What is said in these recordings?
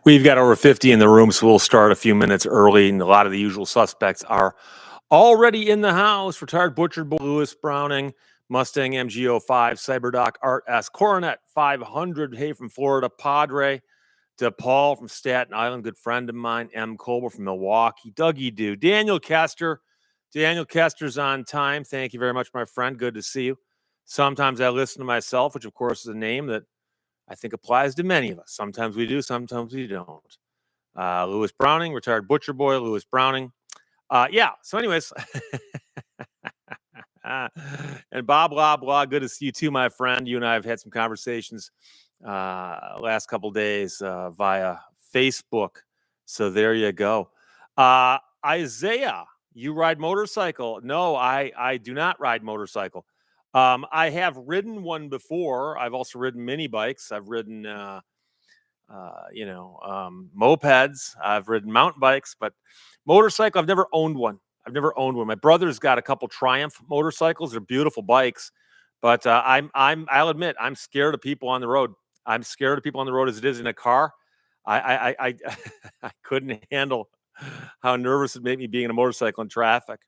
We've got over 50 in the room, so we'll start a few minutes early, and a lot of the usual suspects are already in the house. Retired Butcher Boy, Lewis Browning, Mustang MG05, Cyberdoc Art S, Coronet 500, hey from Florida, Padre, DePaul from Staten Island, good friend of mine, M. Colbert from Milwaukee, Dougie Do, Daniel Kester. Daniel Kester's on time. Thank you very much, my friend. Good to see you. Sometimes I listen to myself, which of course is a name that I think applies to many of us. Sometimes we do, sometimes we don't. Lewis Browning, retired Butcher Boy, Lewis Browning. Yeah. So, anyways, and Bob blah blah. Good to see you too, my friend. You and I have had some conversations last couple days via Facebook. So there you go. Isaiah, you ride motorcycle? No, I do not ride motorcycle. I have ridden one before. I've also ridden mini bikes. I've ridden, mopeds. I've ridden mountain bikes, but motorcycle, I've never owned one. My brother's got a couple Triumph motorcycles. They're beautiful bikes, but I'll admit, I'm scared of people on the road. I'm scared of people on the road as it is in a car. I I couldn't handle how nervous it made me being in a motorcycle in traffic.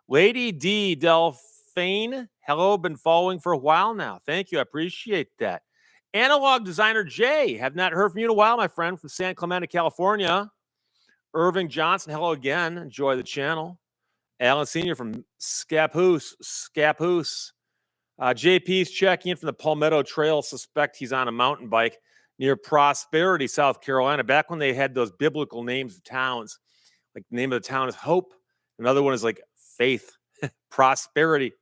Lady D. Delphine, hello, been following for a while now. Thank you. I appreciate that. Analog Designer J, have not heard from you in a while, my friend, from San Clemente, California. Irving Johnson, hello again. Enjoy the channel. Alan Sr. from Scappoose. JP's checking in from the Palmetto Trail. Suspect he's on a mountain bike near Prosperity, South Carolina. Back when they had those biblical names of towns, like the name of the town is Hope. Another one is like Faith, Prosperity.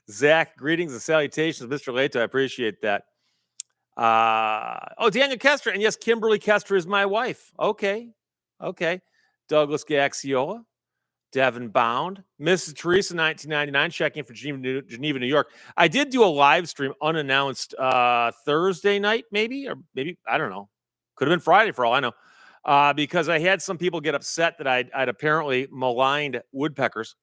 Zach, greetings and salutations, Mr. Lehto. I appreciate that. Daniel Kester. And yes, Kimberly Kester is my wife. Okay. Douglas Gaxiola. Devin Bound. Mrs. Teresa, 1999, checking in for Geneva, New York. I did do a live stream unannounced Thursday night, maybe, I don't know. Could have been Friday for all I know. Because I had some people get upset that I'd apparently maligned woodpeckers.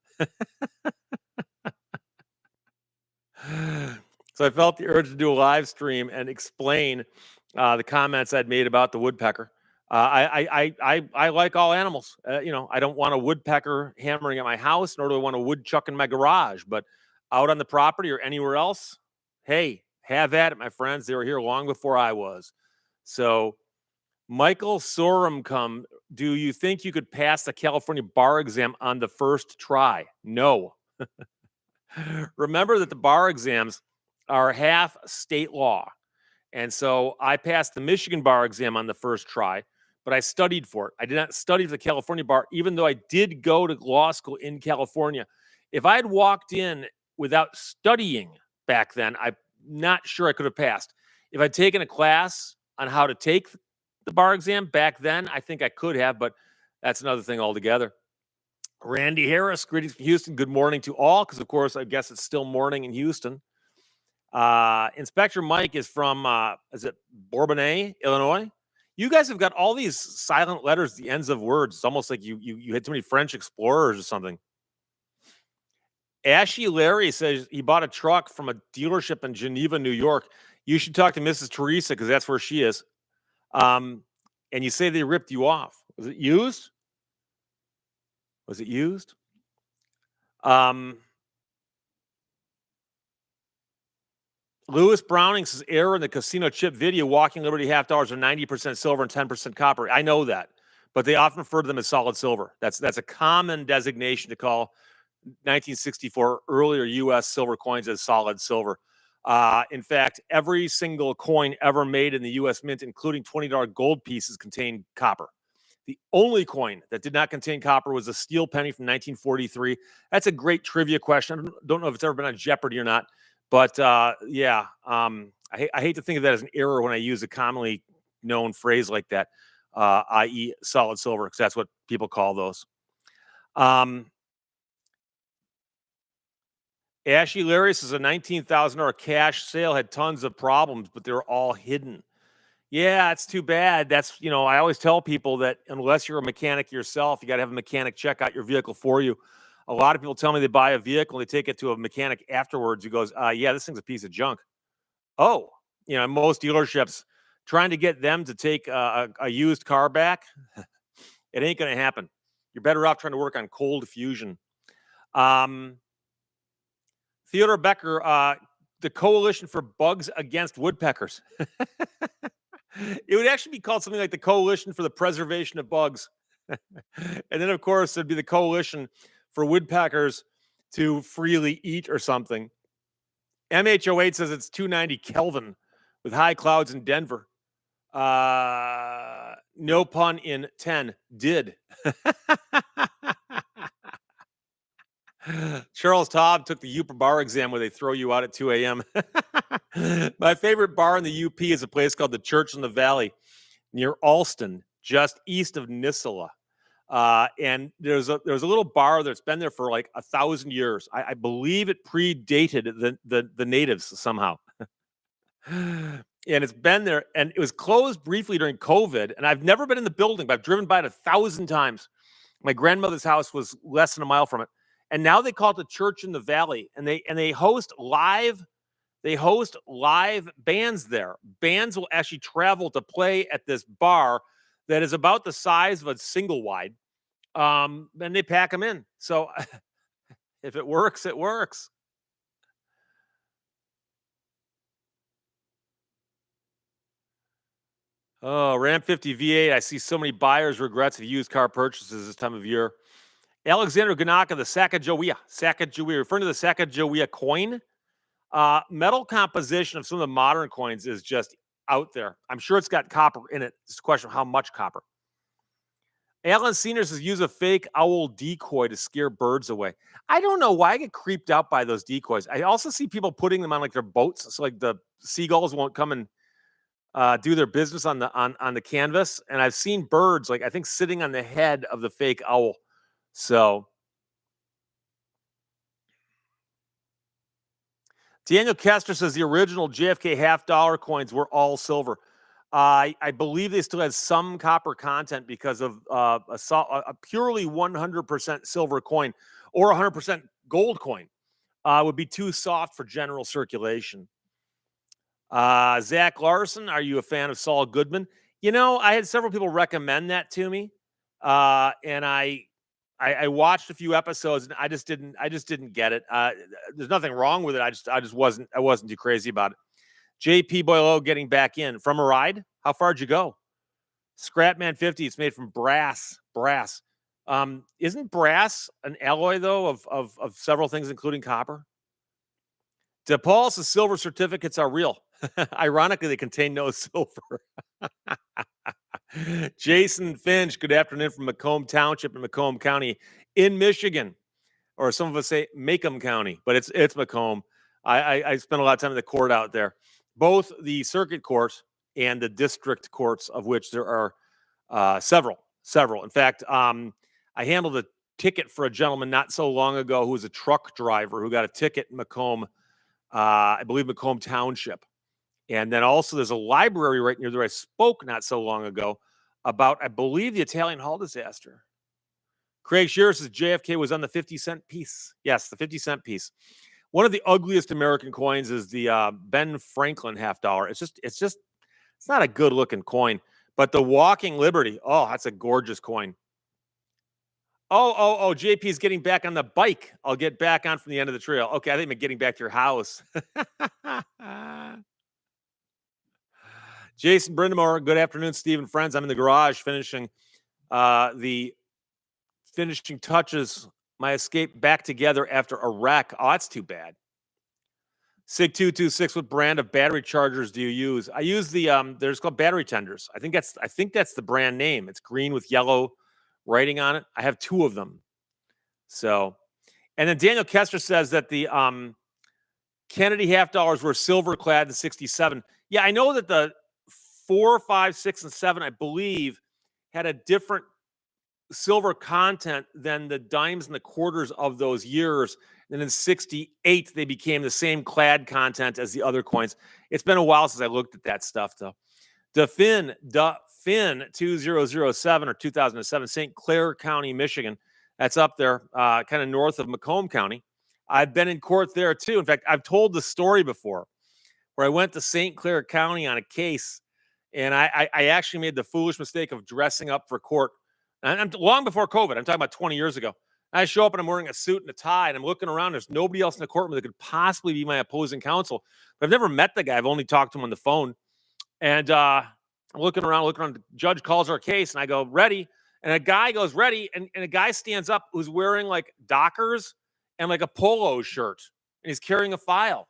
So I felt the urge to do a live stream and explain the comments I'd made about the woodpecker. I like all animals. I don't want a woodpecker hammering at my house, nor do I want a woodchuck in my garage. But out on the property or anywhere else, hey, have at it, my friends. They were here long before I was. So, Michael Sorum, do you think you could pass the California bar exam on the first try? No. Remember that the bar exams are half state law. And so I passed the Michigan bar exam on the first try, but I studied for it. I did not study for the California bar, even though I did go to law school in California. If I had walked in without studying back then, I'm not sure I could have passed. If I'd taken a class on how to take the bar exam back then, I think I could have, but that's another thing altogether. Randy Harris, greetings from Houston. Good morning to all, because of course, I guess it's still morning in Houston. Inspector Mike is from, is it Bourbonnais, Illinois? You guys have got all these silent letters at the ends of words. It's almost like you had too many French explorers or something. Ashy Larry says he bought a truck from a dealership in Geneva, New York. You should talk to Mrs. Teresa, because that's where she is. And you say they ripped you off. Was it used? Lewis Browning says error in the casino chip video. Walking Liberty half dollars are 90% silver and 10% copper. I know that, but they often refer to them as solid silver. That's a common designation to call 1964 earlier U.S. silver coins as solid silver. In fact, every single coin ever made in the U.S. Mint, including $20 gold pieces, contained copper. The only coin that did not contain copper was a steel penny from 1943. That's a great trivia question. I don't know if it's ever been on Jeopardy or not, but I hate to think of that as an error when I use a commonly known phrase like that, i.e. solid silver, because that's what people call those. Ashley Larry says a $19,000 cash sale had tons of problems, but they're all hidden. Yeah, it's too bad. That's, I always tell people that unless you're a mechanic yourself, you got to have a mechanic check out your vehicle for you. A lot of people tell me they buy a vehicle, they take it to a mechanic afterwards who goes, yeah, this thing's a piece of junk. Oh, most dealerships, trying to get them to take a used car back, it ain't going to happen. You're better off trying to work on cold fusion. Um, Theodore Becker, the Coalition for Bugs Against Woodpeckers. It would actually be called something like the Coalition for the Preservation of Bugs. And then, of course, it'd be the Coalition for Woodpeckers to freely eat or something. MH08 says it's 290 Kelvin with high clouds in Denver. No pun in 10. Did. Charles Todd took the UP bar exam where they throw you out at 2 a.m. My favorite bar in the UP is a place called the Church in the Valley near Alston, just east of Nissola. And there's a little bar that's been there for like 1,000 years. I believe it predated the natives somehow. And it's been there, and it was closed briefly during COVID. And I've never been in the building, but I've driven by it 1,000 times. My grandmother's house was less than a mile from it. And now they call it the Church in the Valley, and they host live bands there. Bands will actually travel to play at this bar that is about the size of a single wide. And they pack them in. So if it works, it works. Oh, Ram 50 V8. I see so many buyers' regrets of used car purchases this time of year. Alexander Ganaka, the Sacagawea, referring to the Sacagawea coin. Metal composition of some of the modern coins is just out there. I'm sure it's got copper in it. It's a question of how much copper. Alan Senior says use a fake owl decoy to scare birds away. I don't know why I get creeped out by those decoys. I also see people putting them on like their boats, so like the seagulls won't come and do their business on the canvas. And I've seen birds, like I think, sitting on the head of the fake owl. So Daniel Kester says the original JFK $50 coins were all silver. I believe they still had some copper content because of a purely 100% silver coin or 100% gold coin would be too soft for general circulation. Zach Larson, are you a fan of Saul Goodman? You know, I had several people recommend that to me, and I watched a few episodes, and I just didn't get it. There's nothing wrong with it. I wasn't too crazy about it. JP Boileau getting back in from a ride. How far'd you go? Scrapman 50. It's made from brass. Isn't brass an alloy though of several things, including copper? DePaul says silver certificates are real. Ironically, they contain no silver. Jason Finch, good afternoon from Macomb Township in Macomb County in Michigan. Or some of us say Macomb County, but it's Macomb. I spent a lot of time in the court out there. Both the circuit courts and the district courts, of which there are several. In fact, I handled a ticket for a gentleman not so long ago who was a truck driver who got a ticket in Macomb, I believe Macomb Township. And then also there's a library right near there. I spoke not so long ago about, I believe, the Italian Hall disaster. Craig Shearer says JFK was on the 50-cent piece. Yes, the 50-cent piece. One of the ugliest American coins is the Ben Franklin $50. It's not a good looking coin. But the Walking Liberty, oh, that's a gorgeous coin. Oh, JP's getting back on the bike. I'll get back on from the end of the trail. Okay, I think I'm getting back to your house. Jason Brindamore, good afternoon, Steve and friends. I'm in the garage finishing the finishing touches, my escape back together after a wreck. Oh, that's too bad. Sig226, what brand of battery chargers do you use? I use the there's called battery tenders. I think that's the brand name. It's green with yellow writing on it. I have 2 of them. So, and then Daniel Kester says that the Kennedy $50 were silver clad in 67. Yeah, I know that the 4, 5, 6, and 7, I believe, had a different silver content than the dimes and the quarters of those years. And in 68, they became the same clad content as the other coins. It's been a while since I looked at that stuff, though. The Fin 2007 or 2007, St. Clair County, Michigan. That's up there, kind of north of Macomb County. I've been in court there, too. In fact, I've told the story before where I went to St. Clair County on a case, and I actually made the foolish mistake of dressing up for court. And I'm long before COVID. I'm talking about 20 years ago. I show up and I'm wearing a suit and a tie, and I'm looking around. There's nobody else in the courtroom that could possibly be my opposing counsel. But I've never met the guy. I've only talked to him on the phone. And I'm looking around. The judge calls our case, and I go, ready. And a guy goes, ready. And a guy stands up who's wearing like Dockers and like a polo shirt, and he's carrying a file.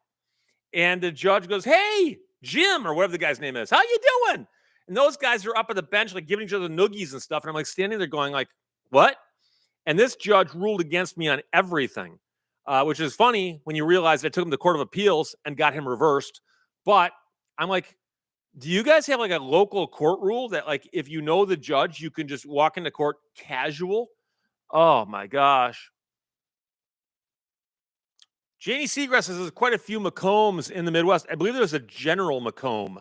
And the judge goes, hey, Jim, or whatever the guy's name is, how you doing? And those guys are up at the bench, like giving each other noogies and stuff. And I'm like standing there going like, what? And this judge ruled against me on everything, which is funny when you realize I took him to Court of Appeals and got him reversed. But I'm like, do you guys have like a local court rule that like if you know the judge, you can just walk into court casual? Oh my gosh. Janie Seagrass says there's quite a few McCombs in the Midwest. I believe there's a General McComb.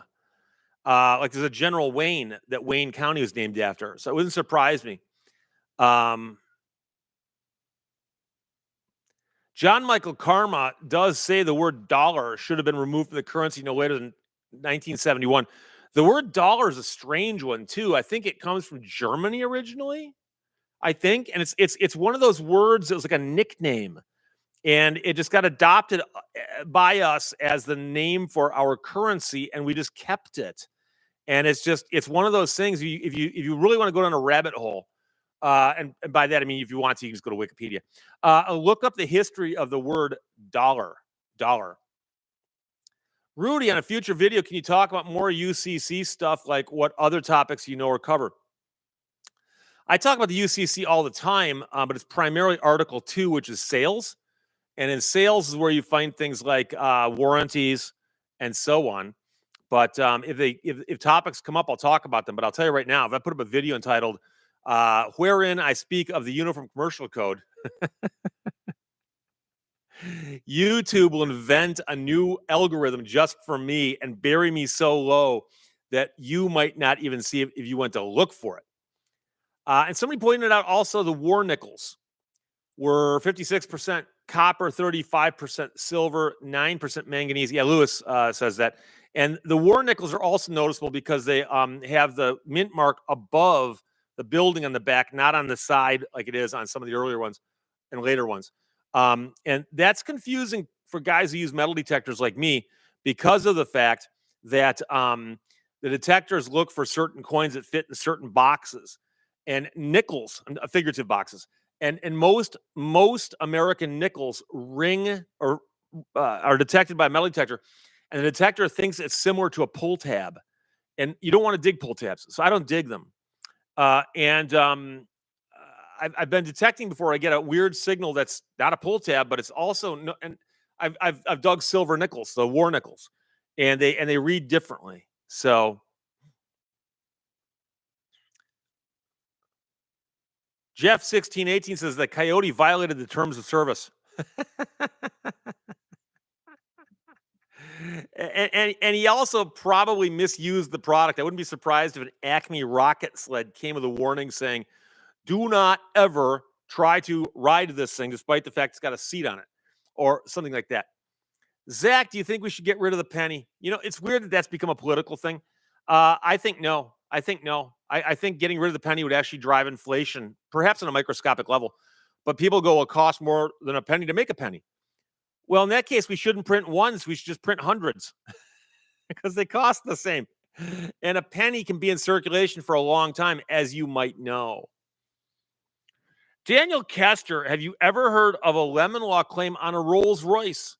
Like there's a General Wayne that Wayne County was named after. So it wouldn't surprise me. John Michael Karma does say the word dollar should have been removed from the currency no later than 1971. The word dollar is a strange one too. I think it comes from Germany originally. I think, and it's one of those words that was like a nickname, and it just got adopted by us as the name for our currency, and we just kept it. And it's one of those things. If you really want to go down a rabbit hole, and by that I mean if you want to, you can just go to Wikipedia. Look up the history of the word dollar. Dollar. Rudy, on a future video, can you talk about more UCC stuff, like what other topics you know or cover? I talk about the UCC all the time, but it's primarily Article 2, which is sales. And in sales is where you find things like warranties and so on. But if topics come up, I'll talk about them. But I'll tell you right now, if I put up a video entitled wherein I speak of the Uniform Commercial Code, YouTube will invent a new algorithm just for me and bury me so low that you might not even see it if you went to look for it. And somebody pointed out also the war nickels were 56% copper, 35% silver, 9% manganese. Yeah, Lewis says that. And the war nickels are also noticeable because they have the mint mark above the building on the back, not on the side like it is on some of the earlier ones and later ones. And that's confusing for guys who use metal detectors like me because of the fact that the detectors look for certain coins that fit in certain boxes and nickels, figurative boxes. And most American nickels ring or are detected by a metal detector, and the detector thinks it's similar to a pull tab, and you don't want to dig pull tabs, so I don't dig them. I've been detecting before. I get a weird signal that's not a pull tab, but it's also no, and I've dug silver nickels, the war nickels, and they read differently. So Jeff 1618 says that Coyote violated the terms of service. And he also probably misused the product. I wouldn't be surprised if an Acme rocket sled came with a warning saying, do not ever try to ride this thing despite the fact it's got a seat on it or something like that. Zach, do you think we should get rid of the penny? You know, it's weird that that's become a political thing. I think no. I think getting rid of the penny would actually drive inflation, perhaps on a microscopic level. But people go, it costs more than a penny to make a penny. Well, in that case, we shouldn't print ones. We should just print hundreds because they cost the same. And a penny can be in circulation for a long time, as you might know. Daniel Kester, have you ever heard of a lemon law claim on a Rolls Royce?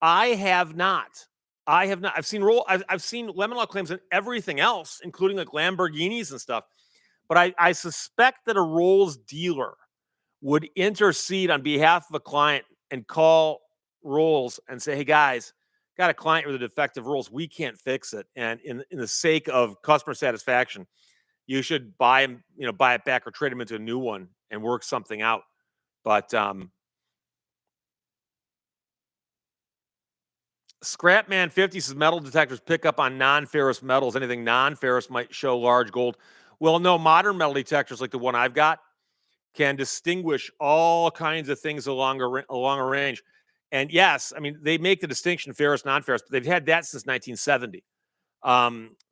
I have not. I've seen lemon law claims on everything else, including like Lamborghinis and stuff. But I suspect that a Rolls dealer would intercede on behalf of a client and call Rolls and say, hey guys, got a client with a defective Rolls. We can't fix it. And in the sake of customer satisfaction, you should buy it back or trade them into a new one and work something out. But Scrapman 50 says metal detectors pick up on non-ferrous metals. Anything non-ferrous might show large gold. Well, no, modern metal detectors like the one I've got can distinguish all kinds of things along a range. And yes, I mean, they make the distinction ferrous, non-ferrous, but they've had that since 1970.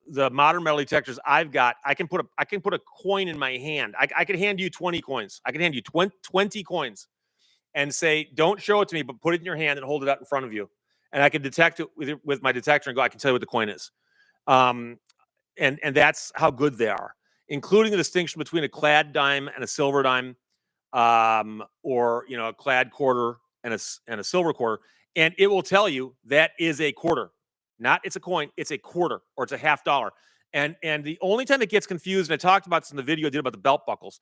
the modern metal detectors I've got, I can put a coin in my hand. I could hand you 20 coins. I could hand you 20 coins and say, don't show it to me, but put it in your hand and hold it out in front of you. And I can detect it with my detector and go, I can tell you what the coin is. Um, and that's how good they are, including the distinction between a clad dime and a silver dime, or a clad quarter and a silver quarter, and it will tell you that is a quarter, not it's a coin, it's a quarter or it's a half dollar. And the only time it gets confused, and I talked about this in the video I did about the belt buckles,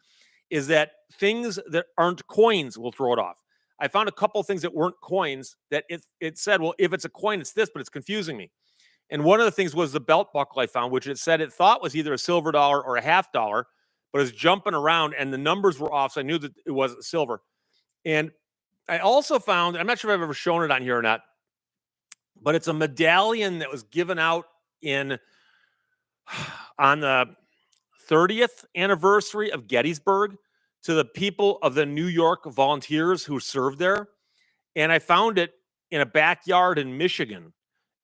is that things that aren't coins will throw it off. I found a couple of things that weren't coins that it said, well, if it's a coin, it's this, but it's confusing me. And one of the things was the belt buckle I found, which it said it thought was either a silver dollar or a half dollar, but it's jumping around and the numbers were off. So I knew that it wasn't silver. And I also found, I'm not sure if I've ever shown it on here or not, but it's a medallion that was given out in on the 30th anniversary of Gettysburg to the people of the New York volunteers who served there. And I found it in a backyard in Michigan.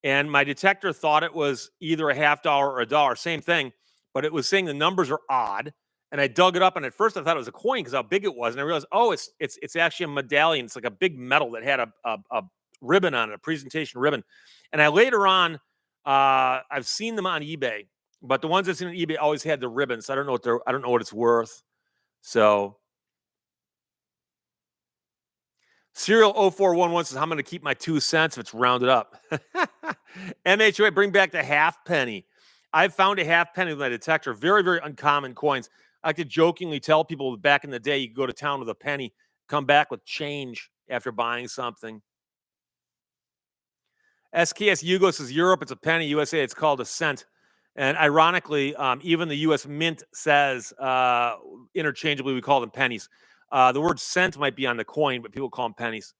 And my detector thought it was either a half dollar or a dollar, same thing, but it was saying the numbers are odd. And I dug it up, and at first I thought it was a coin because how big it was, and I realized, oh, it's actually a medallion. It's like a big medal that had a ribbon on it, a presentation ribbon. And I later on, I've seen them on eBay, but the ones I've seen on eBay always had the ribbon, so I don't know what it's worth. So Serial 0411 says, I'm going to keep my 2 cents if it's rounded up. MHOA, bring back the half penny. I've found a half penny with my detector. Very, very uncommon coins. I like to jokingly tell people back in the day, you could go to town with a penny, come back with change after buying something. SKS Hugo says, Europe, it's a penny. USA, it's called a cent. And ironically, even the U.S. Mint says interchangeably we call them pennies. The word cent might be on the coin, but people call them pennies.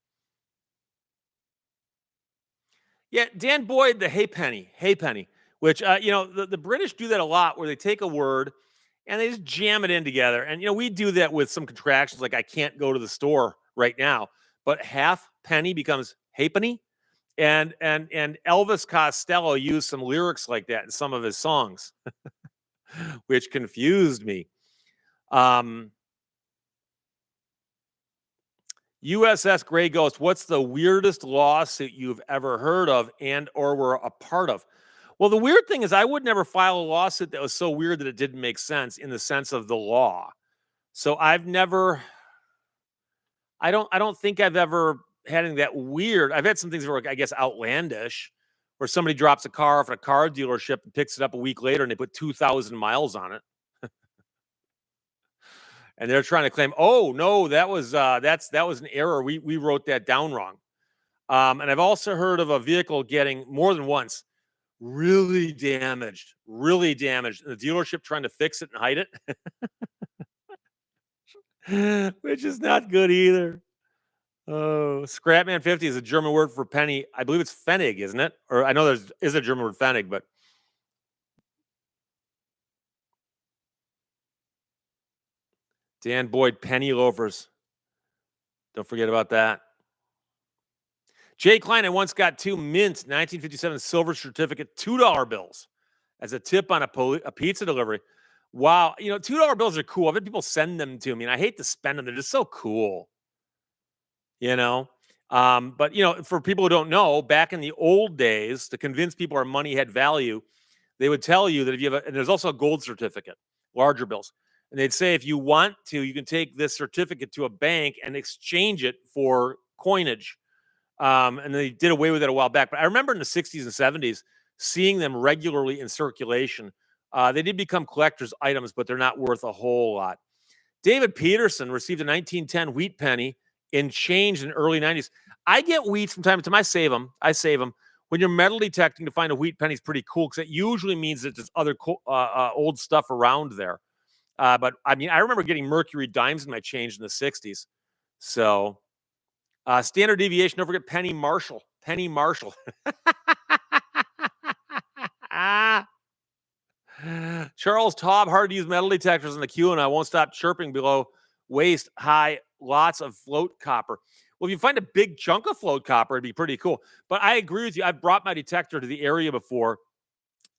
Yeah, Dan Boyd, the hey penny, which, the British do that a lot where they take a word and they just jam it in together. And, we do that with some contractions like I can't go to the store right now, but half penny becomes hey penny. And Elvis Costello used some lyrics like that in some of his songs, which confused me. USS Gray Ghost, what's the weirdest lawsuit you've ever heard of and or were a part of? Well, the weird thing is I would never file a lawsuit that was so weird that it didn't make sense in the sense of the law. So I don't think I've ever had anything that weird. I've had some things that were, I guess, outlandish, where somebody drops a car off at a car dealership and picks it up a week later and they put 2,000 miles on it. And they're trying to claim, oh no, that was an error. We wrote that down wrong. And I've also heard of a vehicle getting more than once really damaged. And the dealership trying to fix it and hide it, which is not good either. Oh, Scrapman 50 is a German word for penny. I believe it's Pfennig, isn't it? Or I know is a German word Pfennig, but Dan Boyd, penny loafers. Don't forget about that. Jay Klein, I once got 2 mint 1957 silver certificate $2 bills as a tip on a pizza delivery. Wow. $2 bills are cool. I've had people send them to me, and I hate to spend them. They're just so cool. But for people who don't know, back in the old days, to convince people our money had value, they would tell you that if you have and there's also a gold certificate, larger bills. And they'd say, if you want to, you can take this certificate to a bank and exchange it for coinage. And they did away with it a while back. But I remember in the 60s and 70s seeing them regularly in circulation. They did become collector's items, but they're not worth a whole lot. David Peterson received a 1910 wheat penny in change in the early 90s. I get wheat from time to time. I save them. When you're metal detecting, to find a wheat penny is pretty cool because it usually means that there's other old stuff around there. But I mean, I remember getting mercury dimes in my change in the 60s. So standard deviation, don't forget Penny Marshall. Charles Taub, hard to use metal detectors in the queue, and I won't stop chirping below waist high, lots of float copper. Well, if you find a big chunk of float copper, it'd be pretty cool. But I agree with you. I've brought my detector to the area before,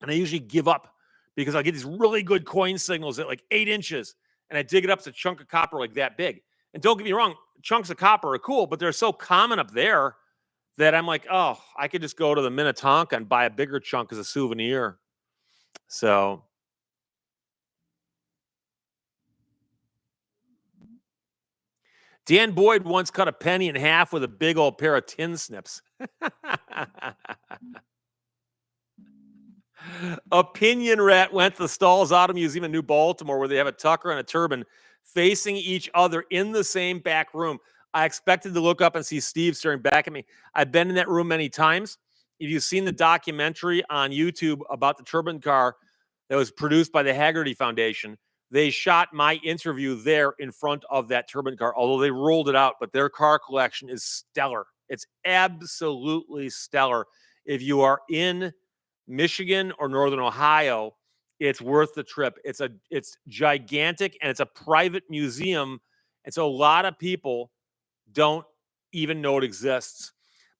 And I usually give up because I get these really good coin signals at like 8 inches, and I dig it up. It's a chunk of copper like that big. And don't get me wrong, chunks of copper are cool, but they're so common up there that I'm like, oh, I could just go to the Minnetonka and buy a bigger chunk as a souvenir. So Dan Boyd once cut a penny in half with a big old pair of tin snips. Opinion Rat went to the Stalls Auto Museum in New Baltimore, where they have a Tucker and a Turbine facing each other in the same back room. I expected to look up and see Steve staring back at me. I've been in that room many times. If you've seen the documentary on YouTube about the Turbine car that was produced by the Haggerty Foundation, they shot my interview there in front of that Turbine car, although they rolled it out. But their car collection is stellar. It's absolutely stellar. If you are in Michigan or Northern Ohio, it's worth the trip. It's gigantic, and it's a private museum, and so a lot of people don't even know it exists.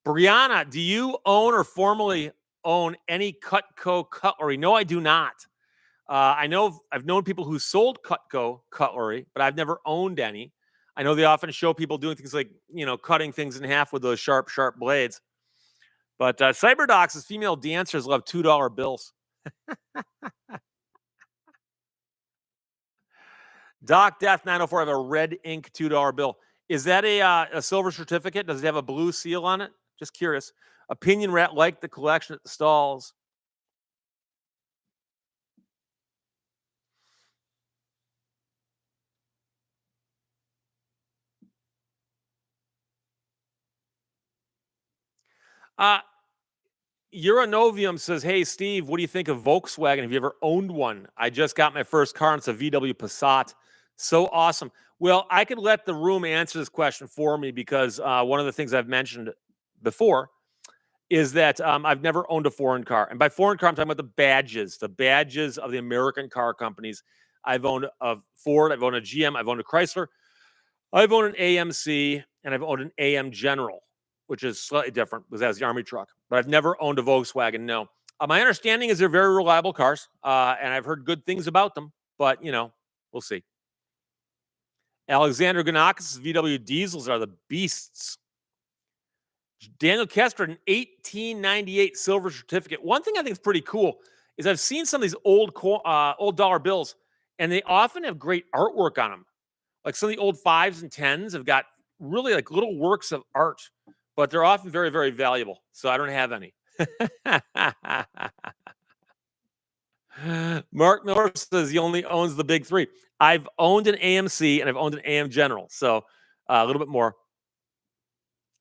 Brianna, do you own or formerly own any Cutco cutlery? No, I do not. I know I've known people who sold Cutco cutlery, but I've never owned any. I know they often show people doing things like, cutting things in half with those sharp blades. But Cyberdocs' female dancers love $2 bills. Doc Death 904 have a red ink $2 bill. Is that a silver certificate? Does it have a blue seal on it? Just curious. Opinion Rat liked the collection at the stalls. Uranovium says, hey, Steve, what do you think of Volkswagen? Have you ever owned one? I just got my first car, and it's a VW Passat. So awesome. Well, I could let the room answer this question for me, because one of the things I've mentioned before is that I've never owned a foreign car. And by foreign car, I'm talking about the badges of the American car companies. I've owned a Ford, I've owned a GM, I've owned a Chrysler, I've owned an AMC, and I've owned an AM General, which is slightly different because that's the Army truck. But I've never owned a Volkswagen, no. My understanding is they're very reliable cars, and I've heard good things about them. But, we'll see. Alexander Ganakis' VW diesels are the beasts. Daniel Kester, an 1898 silver certificate. One thing I think is pretty cool is I've seen some of these old dollar bills, and they often have great artwork on them. Like some of the old 5s and 10s have got really like little works of art, but they're often very, very valuable. So I don't have any. Mark Miller says he only owns the big three. I've owned an AMC and I've owned an AM General. So a little bit more.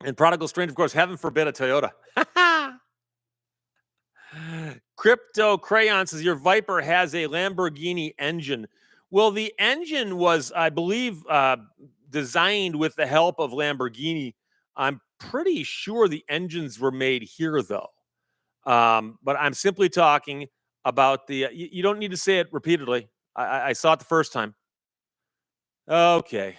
And Prodigal Strange, of course, heaven forbid a Toyota. Crypto Crayon says your Viper has a Lamborghini engine. Well, the engine was, I believe, designed with the help of Lamborghini. I'm pretty sure the engines were made here, though. But I'm simply talking about the. You don't need to say it repeatedly. I saw it the first time. Okay.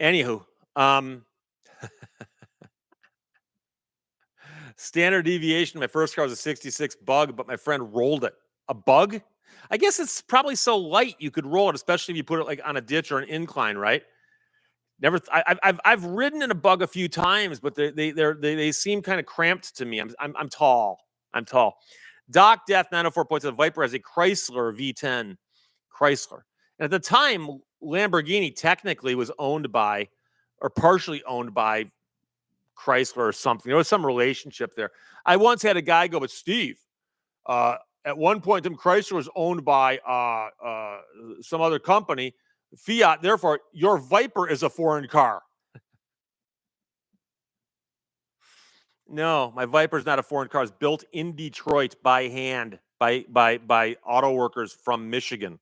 Anywho, standard deviation. My first car was a 66 Bug, but my friend rolled it. A Bug? I guess it's probably so light you could roll it, especially if you put it like on a ditch or an incline, right? Never. I've ridden in a Bug a few times, but they seem kind of cramped to me. I'm tall. I'm tall. Doc Death 904 points out the Viper has a Chrysler V10. Chrysler. And at the time, Lamborghini technically was owned by, or partially owned by, Chrysler or something. There was some relationship there. I once had a guy go, but Steve, at one point, Chrysler was owned by some other company, Fiat. Therefore, your Viper is a foreign car. No, my Viper is not a foreign car. It's built in Detroit by hand by auto workers from Michigan.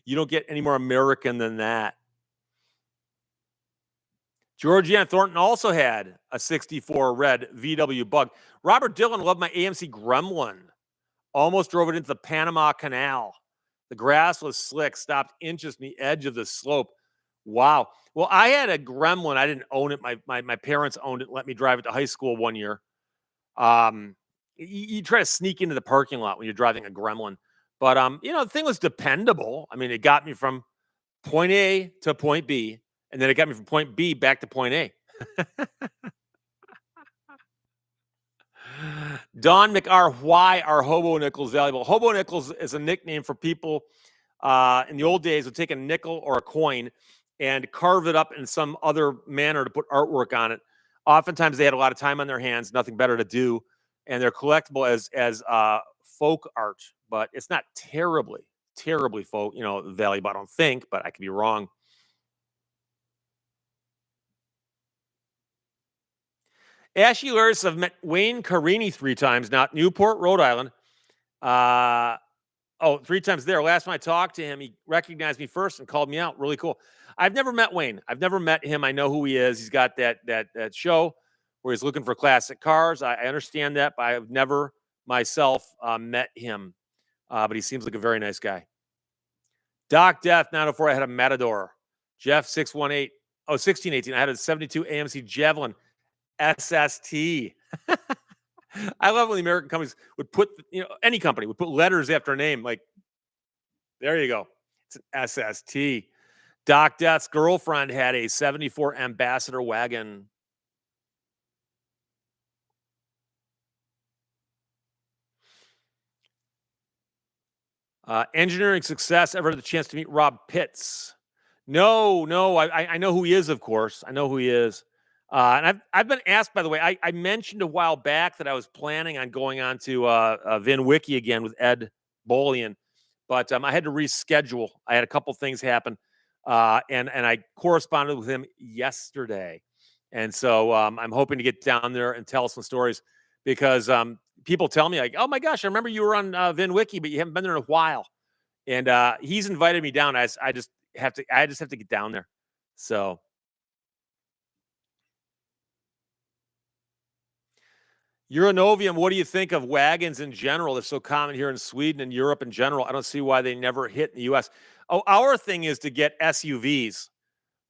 You don't get any more American than that. Georgiana Thornton also had a 64 red VW Bug. Robert Dillon loved my AMC Gremlin. Almost drove it into the Panama Canal. The grass was slick, stopped inches from the edge of the slope. Wow. Well, I had a Gremlin. I didn't own it. My parents owned it and let me drive it to high school one year. You try to sneak into the parking lot when you're driving a Gremlin, but the thing was dependable. I mean, it got me from point A to point B, and then it got me from point B back to point A. Don McR, why are hobo nickels valuable? Hobo nickels is a nickname for people in the old days would take a nickel or a coin and carve it up in some other manner to put artwork on it. Oftentimes they had a lot of time on their hands, nothing better to do, and they're collectible as folk art, but it's not terribly folk, valuable. I don't think, but I could be wrong. Ashley Lurs have met Wayne Carini 3 times, not Newport, Rhode Island. Oh, 3 times there. Last time I talked to him, he recognized me first and called me out. Really cool. I've never met Wayne. I've never met him. I know who he is. He's got that show where he's looking for classic cars. I understand that, but I've never myself met him. But he seems like a very nice guy. Doc Death 904. I had a Matador. Jeff 618. Oh, 1618. I had a 72 AMC Javelin SST. I love when the American companies would put, any company would put letters after a name. Like, there you go. It's an SST. Doc Death's girlfriend had a 74 Ambassador wagon. Engineering success. Ever had the chance to meet Rob Pitts? No. I know who he is, of course. I know who he is. And I've been asked, by the way, I mentioned a while back that I was planning on going on to VinWiki again with Ed Bolian, but I had to reschedule. I had a couple things happen, and I corresponded with him yesterday, and so I'm hoping to get down there and tell some stories because people tell me like, "Oh my gosh, I remember you were on VinWiki, but you haven't been there in a while." And he's invited me down. I just have to get down there. So Euronovium, what do you think of wagons in general? They're so common here in Sweden and Europe in general. I don't see why they never hit in the US. Oh, our thing is to get SUVs.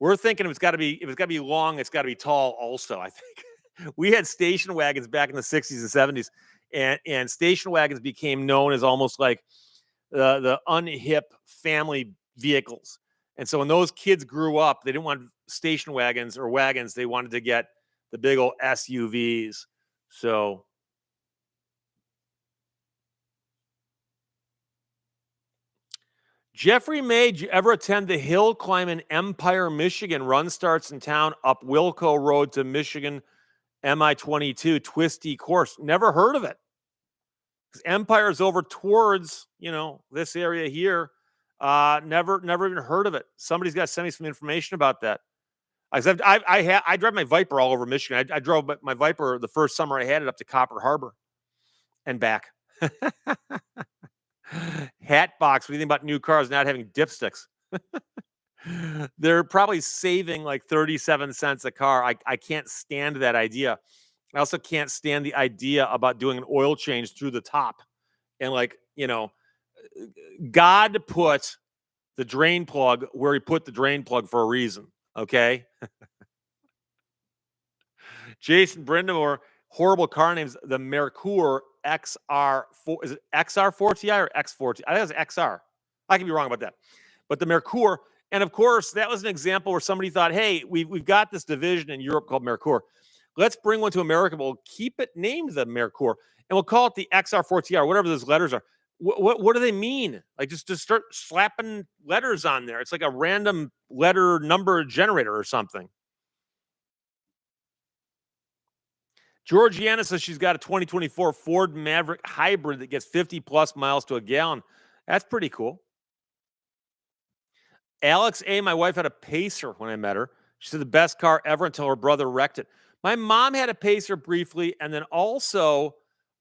We're thinking if it's got to be long, it's got to be tall also, I think. We had station wagons back in the 60s and 70s, and station wagons became known as almost like the unhip family vehicles. And so when those kids grew up, they didn't want station wagons or wagons. They wanted to get the big old SUVs. So Jeffrey May, did you ever attend the hill climb in Empire, Michigan? Run starts in town up Wilco Road to Michigan, MI-22, twisty course. Never heard of it. Empire's over towards, this area here. Never even heard of it. Somebody's got to send me some information about that. I drive my Viper all over Michigan. I drove my Viper the first summer I had it up to Copper Harbor and back. Hatbox. What do you think about new cars not having dipsticks? They're probably saving like 37 cents a car. I can't stand that idea. I also can't stand the idea about doing an oil change through the top. And God put the drain plug where he put the drain plug for a reason. Okay. Jason Brindamore, horrible car names. The Mercure XR4. Is it XR4TI or X4T? I think it's XR. I could be wrong about that. But the Mercure, and of course, that was an example where somebody thought, hey, we've got this division in Europe called Mercure. Let's bring one to America. We'll keep it named the Mercure, and we'll call it the XR4TI or whatever those letters are. What do they mean? Like just start slapping letters on there. It's like a random letter number generator or something. Georgiana says she's got a 2024 Ford Maverick hybrid that gets 50 plus miles to a gallon. That's pretty cool. Alex A., my wife had a Pacer when I met her. She said the best car ever until her brother wrecked it. My mom had a Pacer briefly, and then also,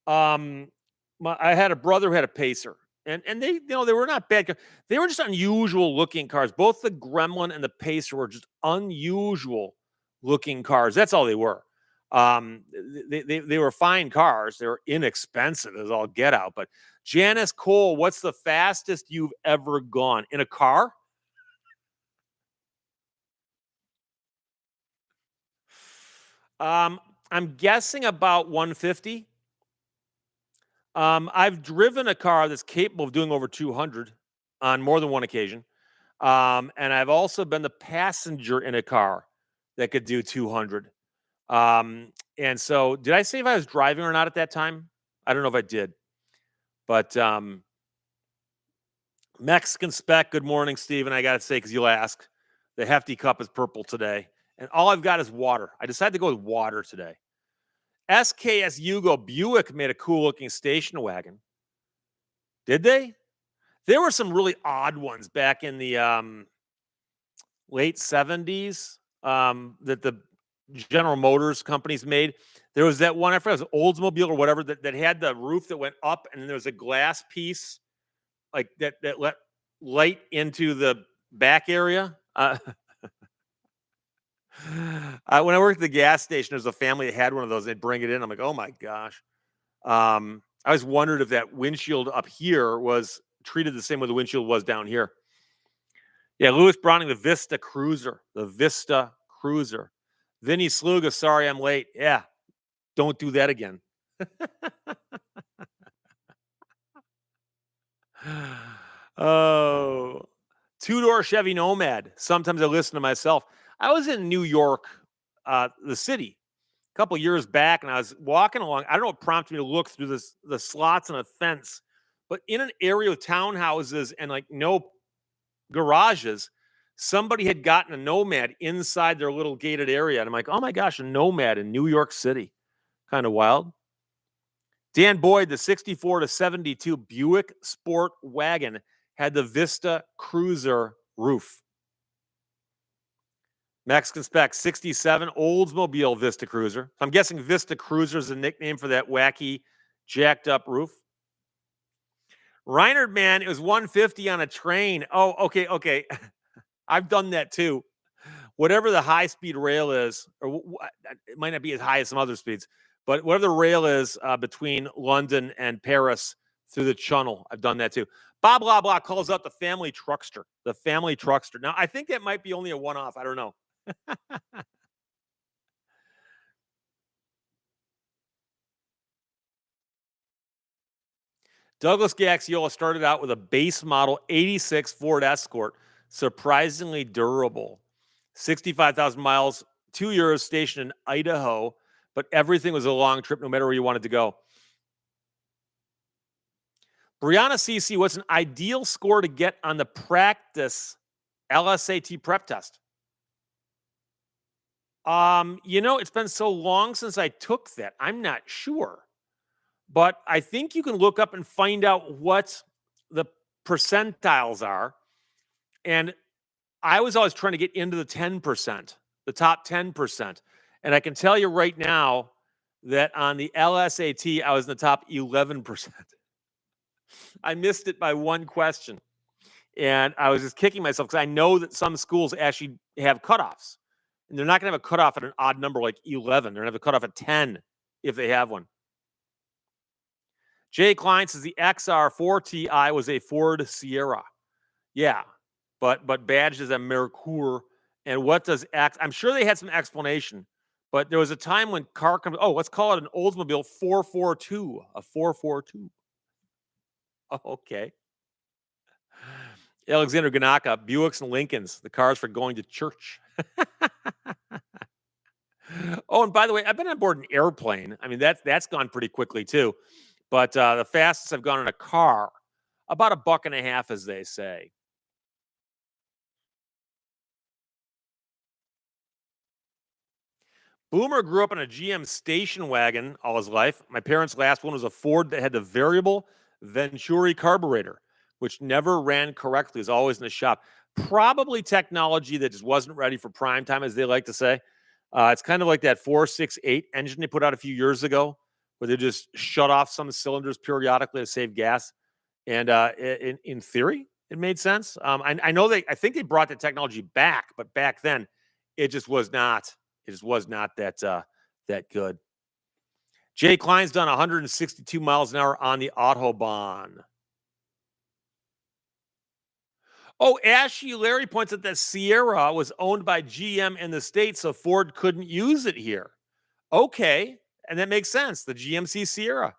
I had a brother who had a Pacer, and they were not bad. They were just unusual looking cars. Both the Gremlin and the Pacer were just unusual looking cars. That's all they were. They were fine cars. They were inexpensive as all get out. But Janice Cole, what's the fastest you've ever gone in a car? I'm guessing about 150. I've driven a car that's capable of doing over 200 on more than one occasion. And I've also been the passenger in a car that could do 200. And so did I say if I was driving or not at that time? I don't know if I did. But Mexican spec, good morning, Steve. And I got to say, because you'll ask, the hefty cup is purple today. And all I've got is water. I decided to go with water today. SKS Yugo Buick made a cool looking station wagon. Did they? There were some really odd ones back in the late 70s that the General Motors companies made. There was that one, I forgot, it was Oldsmobile or whatever, that had the roof that went up and then there was a glass piece like that let light into the back area. When I worked at the gas station, there was a family that had one of those. They'd bring it in. I'm like, oh my gosh. I always wondered if that windshield up here was treated the same way the windshield was down here. Yeah, Lewis Browning, the Vista Cruiser. The Vista Cruiser. Vinny Sluga, sorry I'm late. Yeah, don't do that again. Oh, two-door Chevy Nomad. Sometimes I listen to myself. I was in New York, the city, a couple years back, and I was walking along. I don't know what prompted me to look through the slots on a fence, but in an area of townhouses and like no garages, somebody had gotten a Nomad inside their little gated area. And I'm like, oh my gosh, a Nomad in New York City. Kind of wild. Dan Boyd, the 64 to 72 Buick Sport Wagon had the Vista Cruiser roof. Mexican spec 67 Oldsmobile Vista Cruiser. I'm guessing Vista Cruiser is a nickname for that wacky, jacked up roof. Reinhard, man, it was 150 on a train. Oh, okay. I've done that too. Whatever the high speed rail is, or it might not be as high as some other speeds, but whatever the rail is between London and Paris through the Channel, I've done that too. Bob blah blah calls out the family truckster. The family truckster. Now I think that might be only a one-off. I don't know. Douglas Gaxiola started out with a base model 86 Ford Escort, surprisingly durable. 65,000 miles, 2 years stationed in Idaho, but everything was a long trip no matter where you wanted to go. Brianna CC, what's an ideal score to get on the practice LSAT prep test? It's been so long since I took that. I'm not sure. But I think you can look up and find out what the percentiles are. And I was always trying to get into the 10%, the top 10%. And I can tell you right now that on the LSAT, I was in the top 11%. I missed it by one question. And I was just kicking myself because I know that some schools actually have cutoffs. And they're not going to have a cutoff at an odd number like 11. They're going to have a cutoff at 10 if they have one. Jay Klein says the XR4 Ti was a Ford Sierra. Yeah, but badged as a Mercure. And what does X? I'm sure they had some explanation, but there was a time when car comes. Oh, let's call it an Oldsmobile 442. A 442. Oh, okay. Alexander Ganaka, Buicks and Lincolns, the cars for going to church. Oh, and by the way, I've been on board an airplane. I mean, that's gone pretty quickly too. But the fastest I've gone in a car, about $1.50, as they say. Boomer grew up in a GM station wagon all his life. My parents' last one was a Ford that had the variable Venturi carburetor, which never ran correctly. It was always in the shop. Probably technology that just wasn't ready for prime time, as they like to say. It's kind of like that 468 engine they put out a few years ago, where they just shut off some cylinders periodically to save gas. And in theory, it made sense. I know I think they brought the technology back, but back then, it just was not. It just was not that good. Jay Klein's done 162 miles an hour on the Autobahn. Oh, Ashley Larry points out that Sierra was owned by GM in the States, so Ford couldn't use it here. Okay, and that makes sense. The GMC Sierra.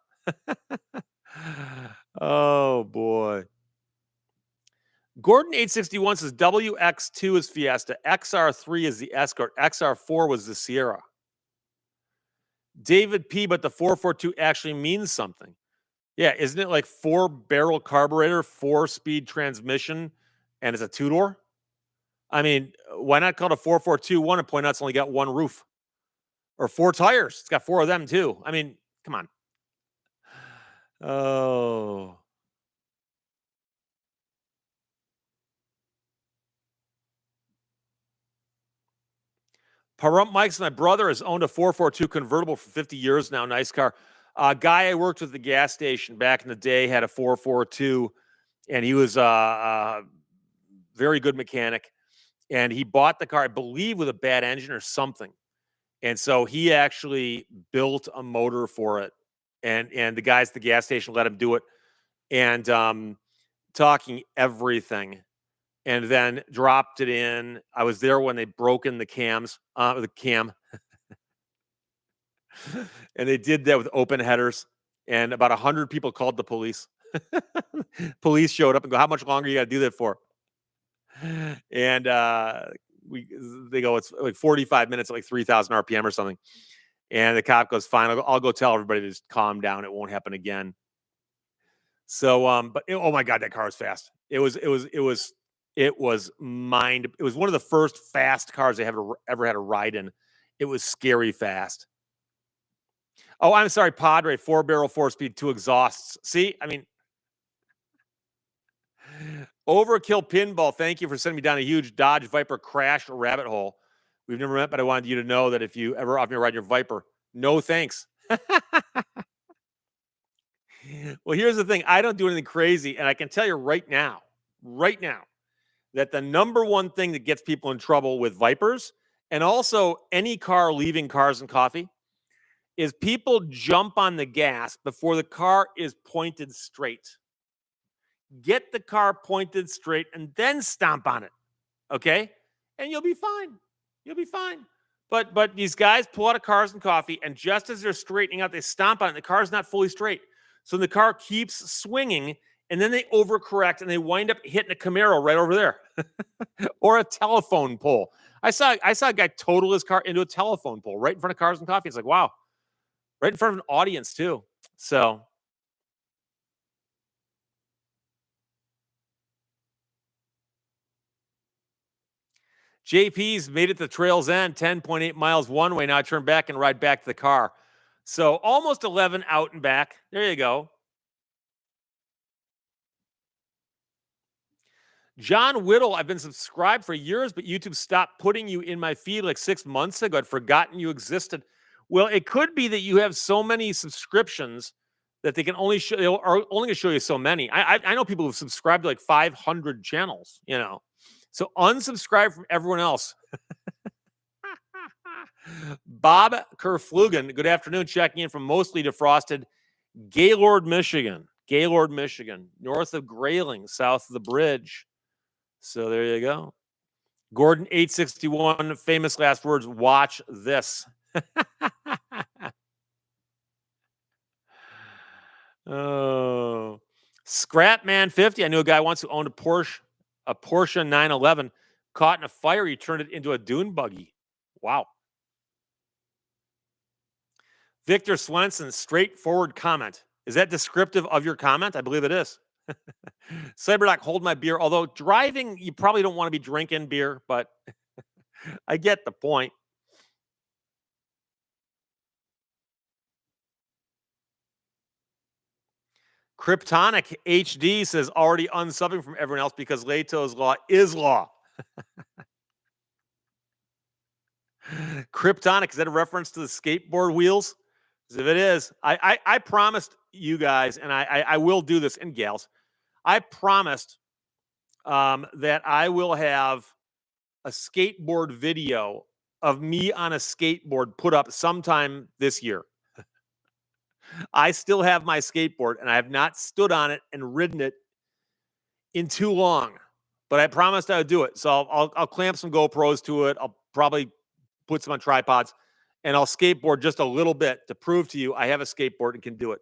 Oh boy. Gordon 861 says WX2 is Fiesta, XR3 is the Escort, XR4 was the Sierra. David P, but the 442 actually means something. Yeah, isn't it like 4-barrel carburetor, 4-speed transmission, and it's a two-door? I mean, why not call it a 4421 and point out it's only got one roof? Or 4 tires. It's got 4 of them too. I mean, come on. Oh. Pahrump Mike's my brother has owned a 442 convertible for 50 years now. Nice car. A guy I worked with at the gas station back in the day had a 442, and he was a very good mechanic. And he bought the car, I believe, with a bad engine or something. And so he actually built a motor for it. And the guys at the gas station let him do it. And talking everything. And then dropped it in. I was there when they broke in the cams, the cam, and they did that with open headers. And about 100 people called the police. Police showed up and go, "How much longer you got to do that for?" And they go, "It's like 45 minutes at like 3,000 RPM or something." And the cop goes, "Fine, I'll go tell everybody to just calm down. It won't happen again." So, oh my god, that car was fast. It was one of the first fast cars I ever had a ride in. It was scary fast. Oh, I'm sorry, Padre, 4-barrel, 4-speed, 2 exhausts. See, I mean, Overkill Pinball, thank you for sending me down a huge Dodge Viper crash rabbit hole. We've never met, but I wanted you to know that if you ever offer me a ride your Viper, no thanks. Well, here's the thing. I don't do anything crazy, and I can tell you right now, that the number one thing that gets people in trouble with Vipers and also any car leaving Cars and Coffee is people jump on the gas before the car is pointed straight. Get the car pointed straight and then stomp on it. Okay? And you'll be fine. You'll be fine. But these guys pull out of Cars and Coffee, and just as they're straightening out, they stomp on it. The car's not fully straight. So the car keeps swinging, and then they overcorrect and they wind up hitting a Camaro right over there. Or a telephone pole. I saw a guy total his car into a telephone pole right in front of Cars and Coffee. It's like, wow, right in front of an audience too. So JP's made it to Trails End, 10.8 miles one way. Now I turn back and ride back to the car. So almost 11 out and back. There you go. John Whittle, I've been subscribed for years, but YouTube stopped putting you in my feed like 6 months ago. I'd forgotten you existed. Well, it could be that you have so many subscriptions that they can only show, they are only going to show you so many. I know people who've subscribed to like 500 channels, you know. So unsubscribe from everyone else. Bob Kerflugen, good afternoon, checking in from mostly defrosted Gaylord, Michigan. Gaylord, Michigan, north of Grayling, south of the bridge. So there you go. Gordon 861, famous last words, watch this. Oh. Scrapman 50. I knew a guy once who owned a Porsche 911, caught in a fire. He turned it into a dune buggy. Wow. Victor Swenson, straightforward comment. Is that descriptive of your comment? I believe it is. Cyberdoc, hold my beer. Although driving, you probably don't want to be drinking beer, but I get the point. Kryptonic HD says already unsubbing from everyone else because Lehto's law is law. Kryptonic, is that a reference to the skateboard wheels? If it is, I promised you guys, and I will do this, and gals, I promised that I will have a skateboard video of me on a skateboard put up sometime this year. I still have my skateboard, and I have not stood on it and ridden it in too long, but I promised I would do it. So I'll clamp some GoPros to it. I'll probably put some on tripods, and I'll skateboard just a little bit to prove to you I have a skateboard and can do it.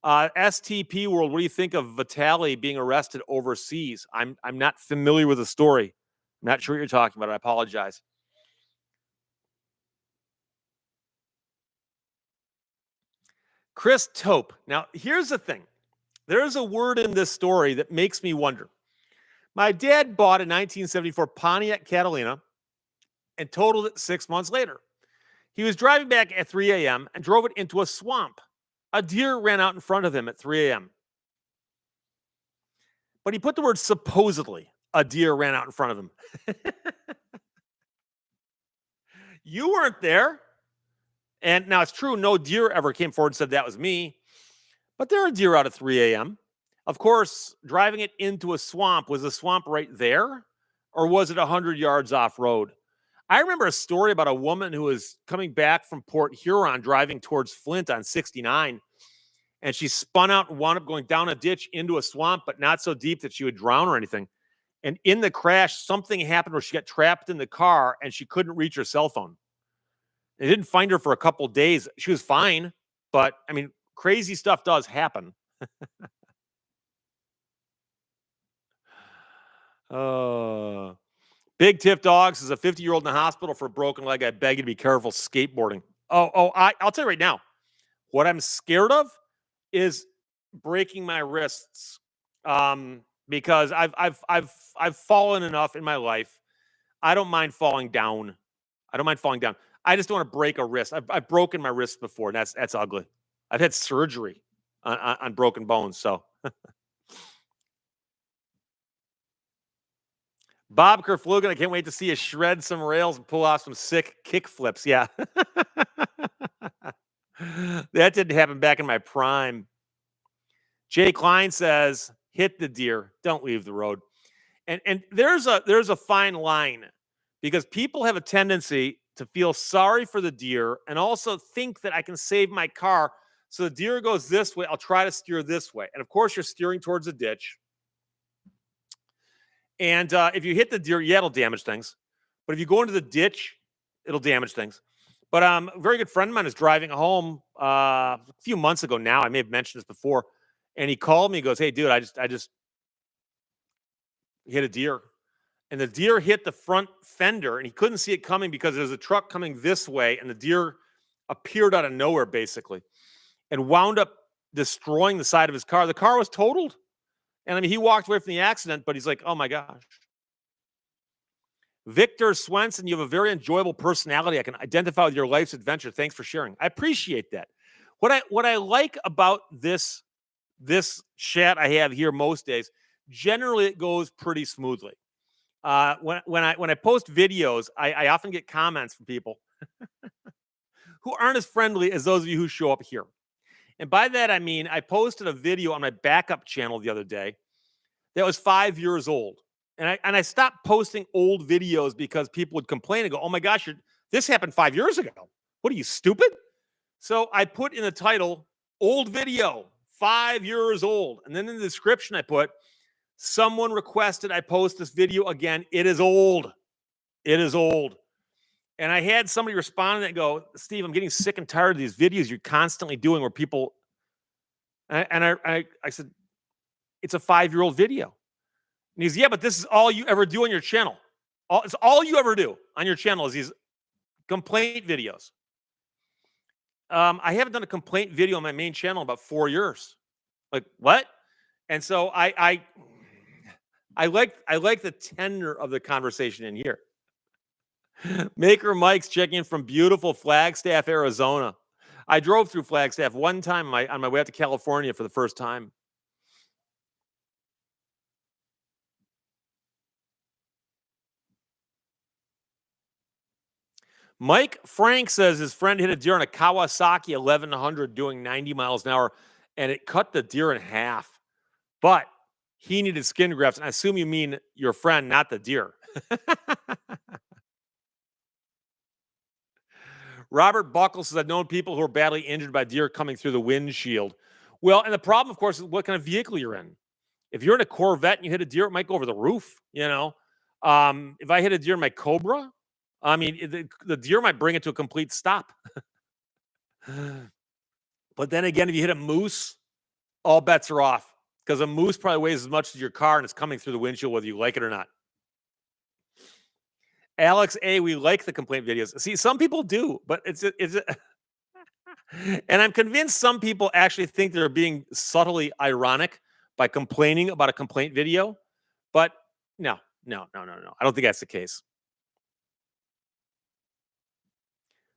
STP World, what do you think of Vitali being arrested overseas? I'm not familiar with the story. I'm not sure what you're talking about. I apologize. Chris Tope. Now, here's the thing. There's a word in this story that makes me wonder. My dad bought a 1974 Pontiac Catalina and totaled it 6 months later. He was driving back at 3 a.m. and drove it into a swamp. A deer ran out in front of him at 3 a.m. But he put the word supposedly. A deer ran out in front of him. You weren't there. And now it's true, no deer ever came forward and said that was me. But there are deer out at 3 a.m. Of course, driving it into a swamp, was the swamp right there? Or was it 100 yards off road? I remember a story about a woman who was coming back from Port Huron driving towards Flint on 69. And she spun out and wound up going down a ditch into a swamp, but not so deep that she would drown or anything. And in the crash, something happened where she got trapped in the car and she couldn't reach her cell phone. They didn't find her for a couple days. She was fine, but I mean, crazy stuff does happen. Big Tiff Dogs is a 50-year-old in the hospital for a broken leg. I beg you to be careful skateboarding. I'll tell you right now, what I'm scared of is breaking my wrists. Because I've fallen enough in my life. I don't mind falling down. I just don't want to break a wrist. I've broken my wrist before, and that's ugly. I've had surgery on broken bones. So, Bob Kerflugen, I can't wait to see you shred some rails and pull off some sick kick flips. Yeah, that didn't happen back in my prime. Jay Klein says, "Hit the deer, don't leave the road." And there's a fine line because people have a tendency to feel sorry for the deer and also think that I can save my car. So the deer goes this way, I'll try to steer this way. And of course, you're steering towards a ditch. And if you hit the deer, yeah, it'll damage things. But if you go into the ditch, it'll damage things. But a very good friend of mine is driving home a few months ago now. I may have mentioned this before. And he called me, he goes, "Hey, dude, I just hit a deer." And the deer hit the front fender, and he couldn't see it coming because there was a truck coming this way, and the deer appeared out of nowhere, basically, and wound up destroying the side of his car. The car was totaled. And I mean, he walked away from the accident, but he's like, "Oh my gosh." Victor Swenson, you have a very enjoyable personality. I can identify with your life's adventure. Thanks for sharing. I appreciate that. What I like about this chat I have here most days, generally it goes pretty smoothly. When I post videos, I often get comments from people who aren't as friendly as those of you who show up here. And by that, I mean, I posted a video on my backup channel the other day that was 5 years old. And I stopped posting old videos because people would complain and go, "Oh my gosh, this happened 5 years ago. What are you, stupid?" So I put in the title, "Old video, 5 years old." And then in the description, I put, "Someone requested I post this video again. It is old. It is old." And I had somebody respond and go, "Steve, I'm getting sick and tired of these videos you're constantly doing where people," and I said, "It's a 5-year-old video." And he's, "Yeah, but this is all you ever do on your channel. It's all you ever do on your channel is these complaint videos." I haven't done a complaint video on my main channel in about 4 years. Like, what? And so I like the tenor of the conversation in here. Maker Mike's checking in from beautiful Flagstaff, Arizona. I drove through Flagstaff one time on my way out to California for the first time. Mike Frank says his friend hit a deer on a Kawasaki 1100 doing 90 miles an hour, and it cut the deer in half. But he needed skin grafts. And I assume you mean your friend, not the deer. Robert Buckle says, "I've known people who are badly injured by deer coming through the windshield." Well, and the problem, of course, is what kind of vehicle you're in. If you're in a Corvette and you hit a deer, it might go over the roof, you know. If I hit a deer in my Cobra, I mean, the deer might bring it to a complete stop. But then again, if you hit a moose, all bets are off because a moose probably weighs as much as your car and it's coming through the windshield whether you like it or not. Alex A, we like the complaint videos. See, some people do, but and I'm convinced some people actually think they're being subtly ironic by complaining about a complaint video. But no, no, no, no, no. I don't think that's the case.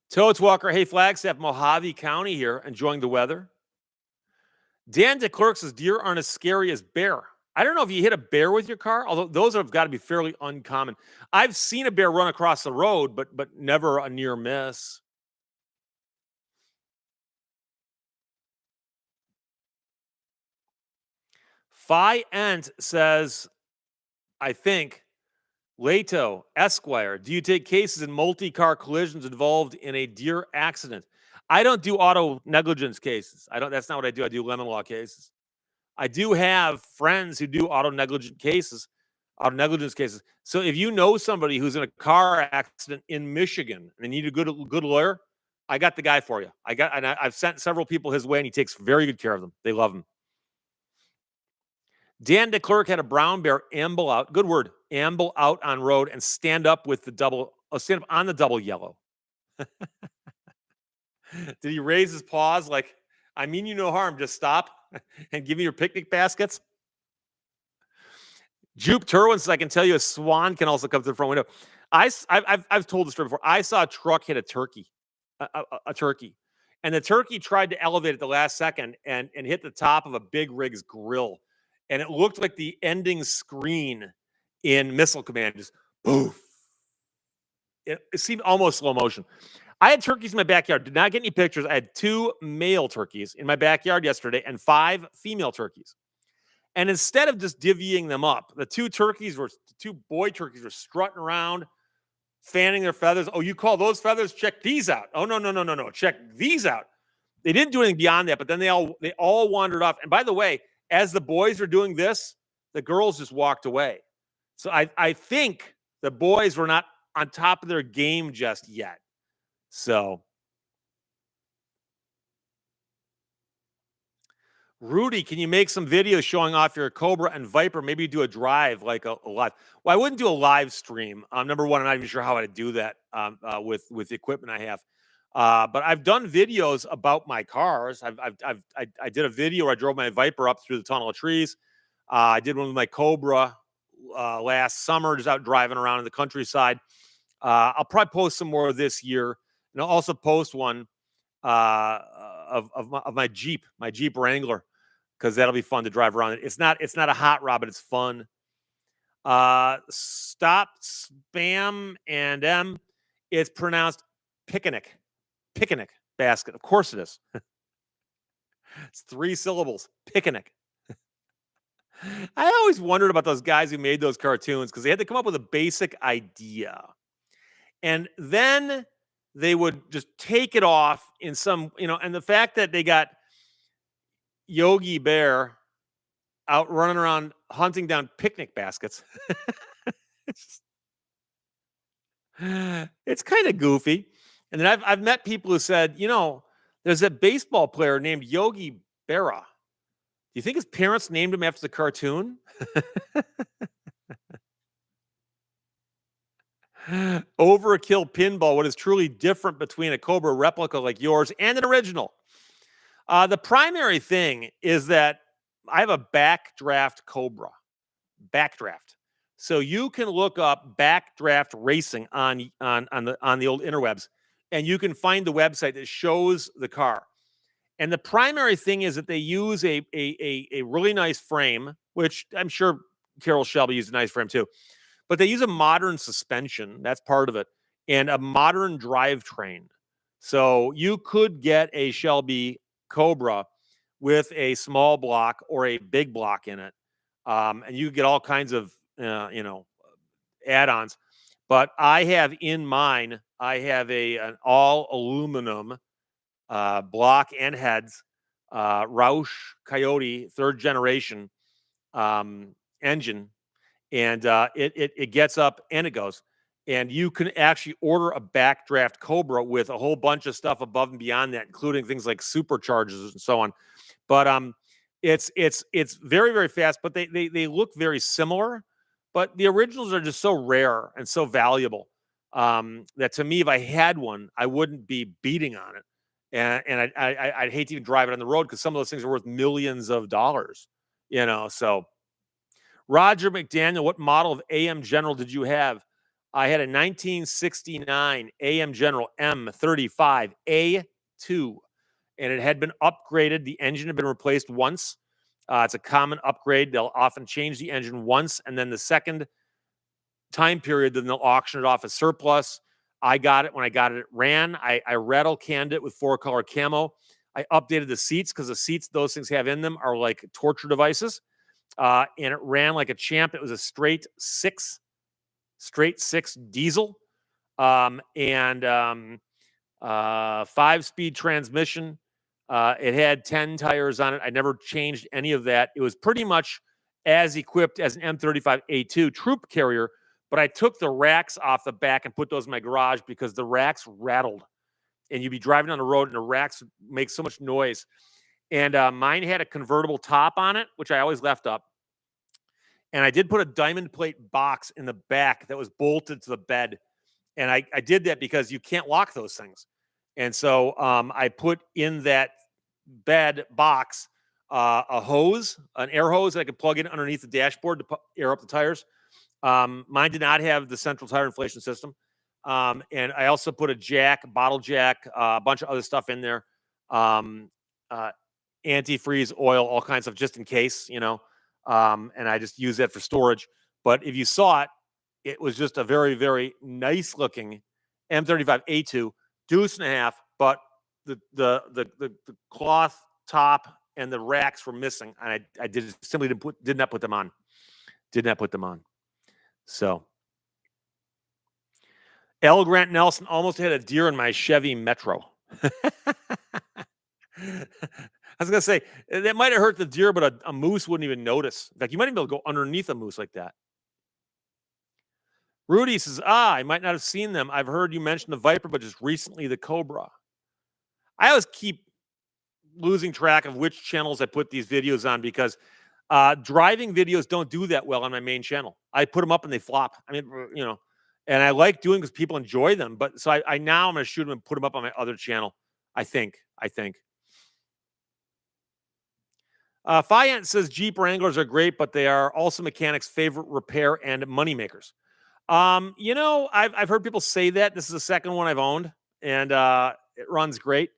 Toads Walker, hey, Flagstaff, Mojave County here, enjoying the weather. Dan DeClerc says deer aren't as scary as bear. I don't know if you hit a bear with your car, although those have got to be fairly uncommon. I've seen a bear run across the road, but never a near miss. Phi Ent says, I think, Lehto, Esquire, do you take cases in multi-car collisions involved in a deer accident? I don't do auto negligence cases. That's not what I do. I do lemon law cases. I do have friends who do auto negligence cases. So if you know somebody who's in a car accident in Michigan and they need a good lawyer, I got the guy for you. I've sent several people his way and he takes very good care of them. They love him. Dan DeClerc had a brown bear amble out. Good word. Amble out on road and stand up on the double yellow. Did he raise his paws like, I mean you no harm, just stop and give me your picnic baskets? Jupe Turwin says, I can tell you a swan can also come to the front window. I've told the story before. I saw a truck hit a turkey, a turkey. And the turkey tried to elevate at the last second and hit the top of a big rig's grill. And it looked like the ending screen in Missile Command, just poof. It seemed almost slow motion. I had turkeys in my backyard. Did not get any pictures. I had 2 male turkeys in my backyard yesterday and 5 female turkeys. And instead of just divvying them up, the 2 boy turkeys were strutting around, fanning their feathers. Oh, you call those feathers? Check these out. Oh, no. Check these out. They didn't do anything beyond that, but then they all wandered off. And by the way, as the boys were doing this, the girls just walked away. So I think the boys were not on top of their game just yet. So, Rudy, can you make some videos showing off your Cobra and Viper? Maybe do a drive, like a live. Well, I wouldn't do a live stream. Number one, I'm not even sure how I'd do that with the equipment I have. But I've done videos about my cars. I did a video where I drove my Viper up through the tunnel of trees. I did one with my Cobra last summer, just out driving around in the countryside. I'll probably post some more this year, and I'll also post one of my Jeep Wrangler, because that'll be fun to drive around. It's not a hot rod, but it's fun. Stop spam and it's pronounced picnic basket. Of course it is. It's 3 syllables. Picnic. I always wondered about those guys who made those cartoons because they had to come up with a basic idea. And then they would just take it off in some, and the fact that they got Yogi Bear out running around hunting down picnic baskets. It's kind of goofy. And then I've met people who said, there's a baseball player named Yogi Berra. Do you think his parents named him after the cartoon? Overkill pinball. What is truly different between a Cobra replica like yours and an original? The primary thing is that I have a backdraft Cobra. Backdraft. So you can look up backdraft racing on the old interwebs, and you can find the website that shows the car. And the primary thing is that they use a really nice frame, which I'm sure Carroll Shelby used a nice frame too. But they use a modern suspension. That's part of it. And a modern drivetrain. So you could get a Shelby Cobra with a small block or a big block in it. And you get all kinds of, add-ons. But I have in mine, an all aluminum block and heads, Roush Coyote 3rd generation engine. And it gets up and it goes. And you can actually order a backdraft Cobra with a whole bunch of stuff above and beyond that, including things like superchargers and so on. But It's very, very fast, but they look very similar. But the originals are just so rare and so valuable, that to me, if I had one, I wouldn't be beating on it, and I'd hate to even drive it on the road because some of those things are worth millions of dollars, you know. So Roger McDaniel, what model of AM General did you have? I had a 1969 AM General M35A2, and it had been upgraded. The engine had been replaced once. It's a common upgrade. They'll often change the engine once, and then the second time period, then they'll auction it off as surplus. I got it when I got it. It ran. I rattle canned it with 4-color camo. I updated the seats because the seats those things have in them are like torture devices. And it ran like a champ. It was a straight six diesel, and 5-speed transmission. It had 10 tires on it. I never changed any of that. It was pretty much as equipped as an M35A2 troop carrier, but I took the racks off the back and put those in my garage because the racks rattled, and you'd be driving on the road and the racks make so much noise. And mine had a convertible top on it, which I always left up. And I did put a diamond plate box in the back that was bolted to the bed. And I did that because you can't lock those things. And so I put in that bed box a hose, an air hose that I could plug in underneath the dashboard to air up the tires. Mine did not have the central tire inflation system. And I also put a jack, bottle jack, a bunch of other stuff in there. Antifreeze, oil, all kinds of just in case, you know. And I just use that for storage. But if you saw it, it was just a very, very nice looking M35A2, deuce and a half, but the cloth top and the racks were missing, and I did not put them on. Did not put them on. So L. Grant Nelson almost had a deer in my Chevy Metro. I was gonna say that might have hurt the deer, but a moose wouldn't even notice. In fact, you might even be able to go underneath a moose like that. Rudy says, I might not have seen them. I've heard you mention the Viper, but just recently the Cobra. I always keep losing track of which channels I put these videos on because driving videos don't do that well on my main channel. I put them up and they flop. I mean, you know, and I like doing because people enjoy them. But so I now I'm going to shoot them and put them up on my other channel. I think. Fiant says Jeep Wranglers are great, but they are also mechanics' favorite repair and money makers. You know, I've heard people say that. This is the second one I've owned, and it runs great.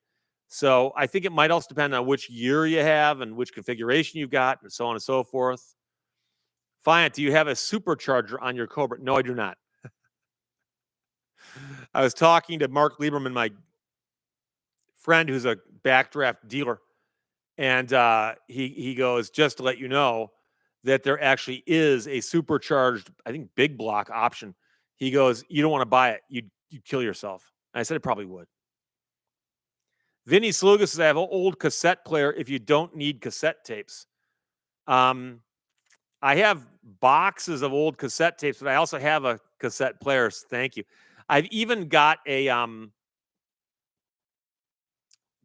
So I think it might also depend on which year you have and which configuration you've got, and so on and so forth. Fiant, do you have a supercharger on your Cobra? No, I do not. I was talking to Mark Lieberman, my friend who's a backdraft dealer, and he goes, just to let you know that there actually is a supercharged, I think, big block option. He goes, you don't want to buy it. You'd kill yourself. And I said, it probably would. Vinny Sluga says, I have an old cassette player if you don't need cassette tapes. I have boxes of old cassette tapes, but I also have a cassette player. Thank you. I've even got a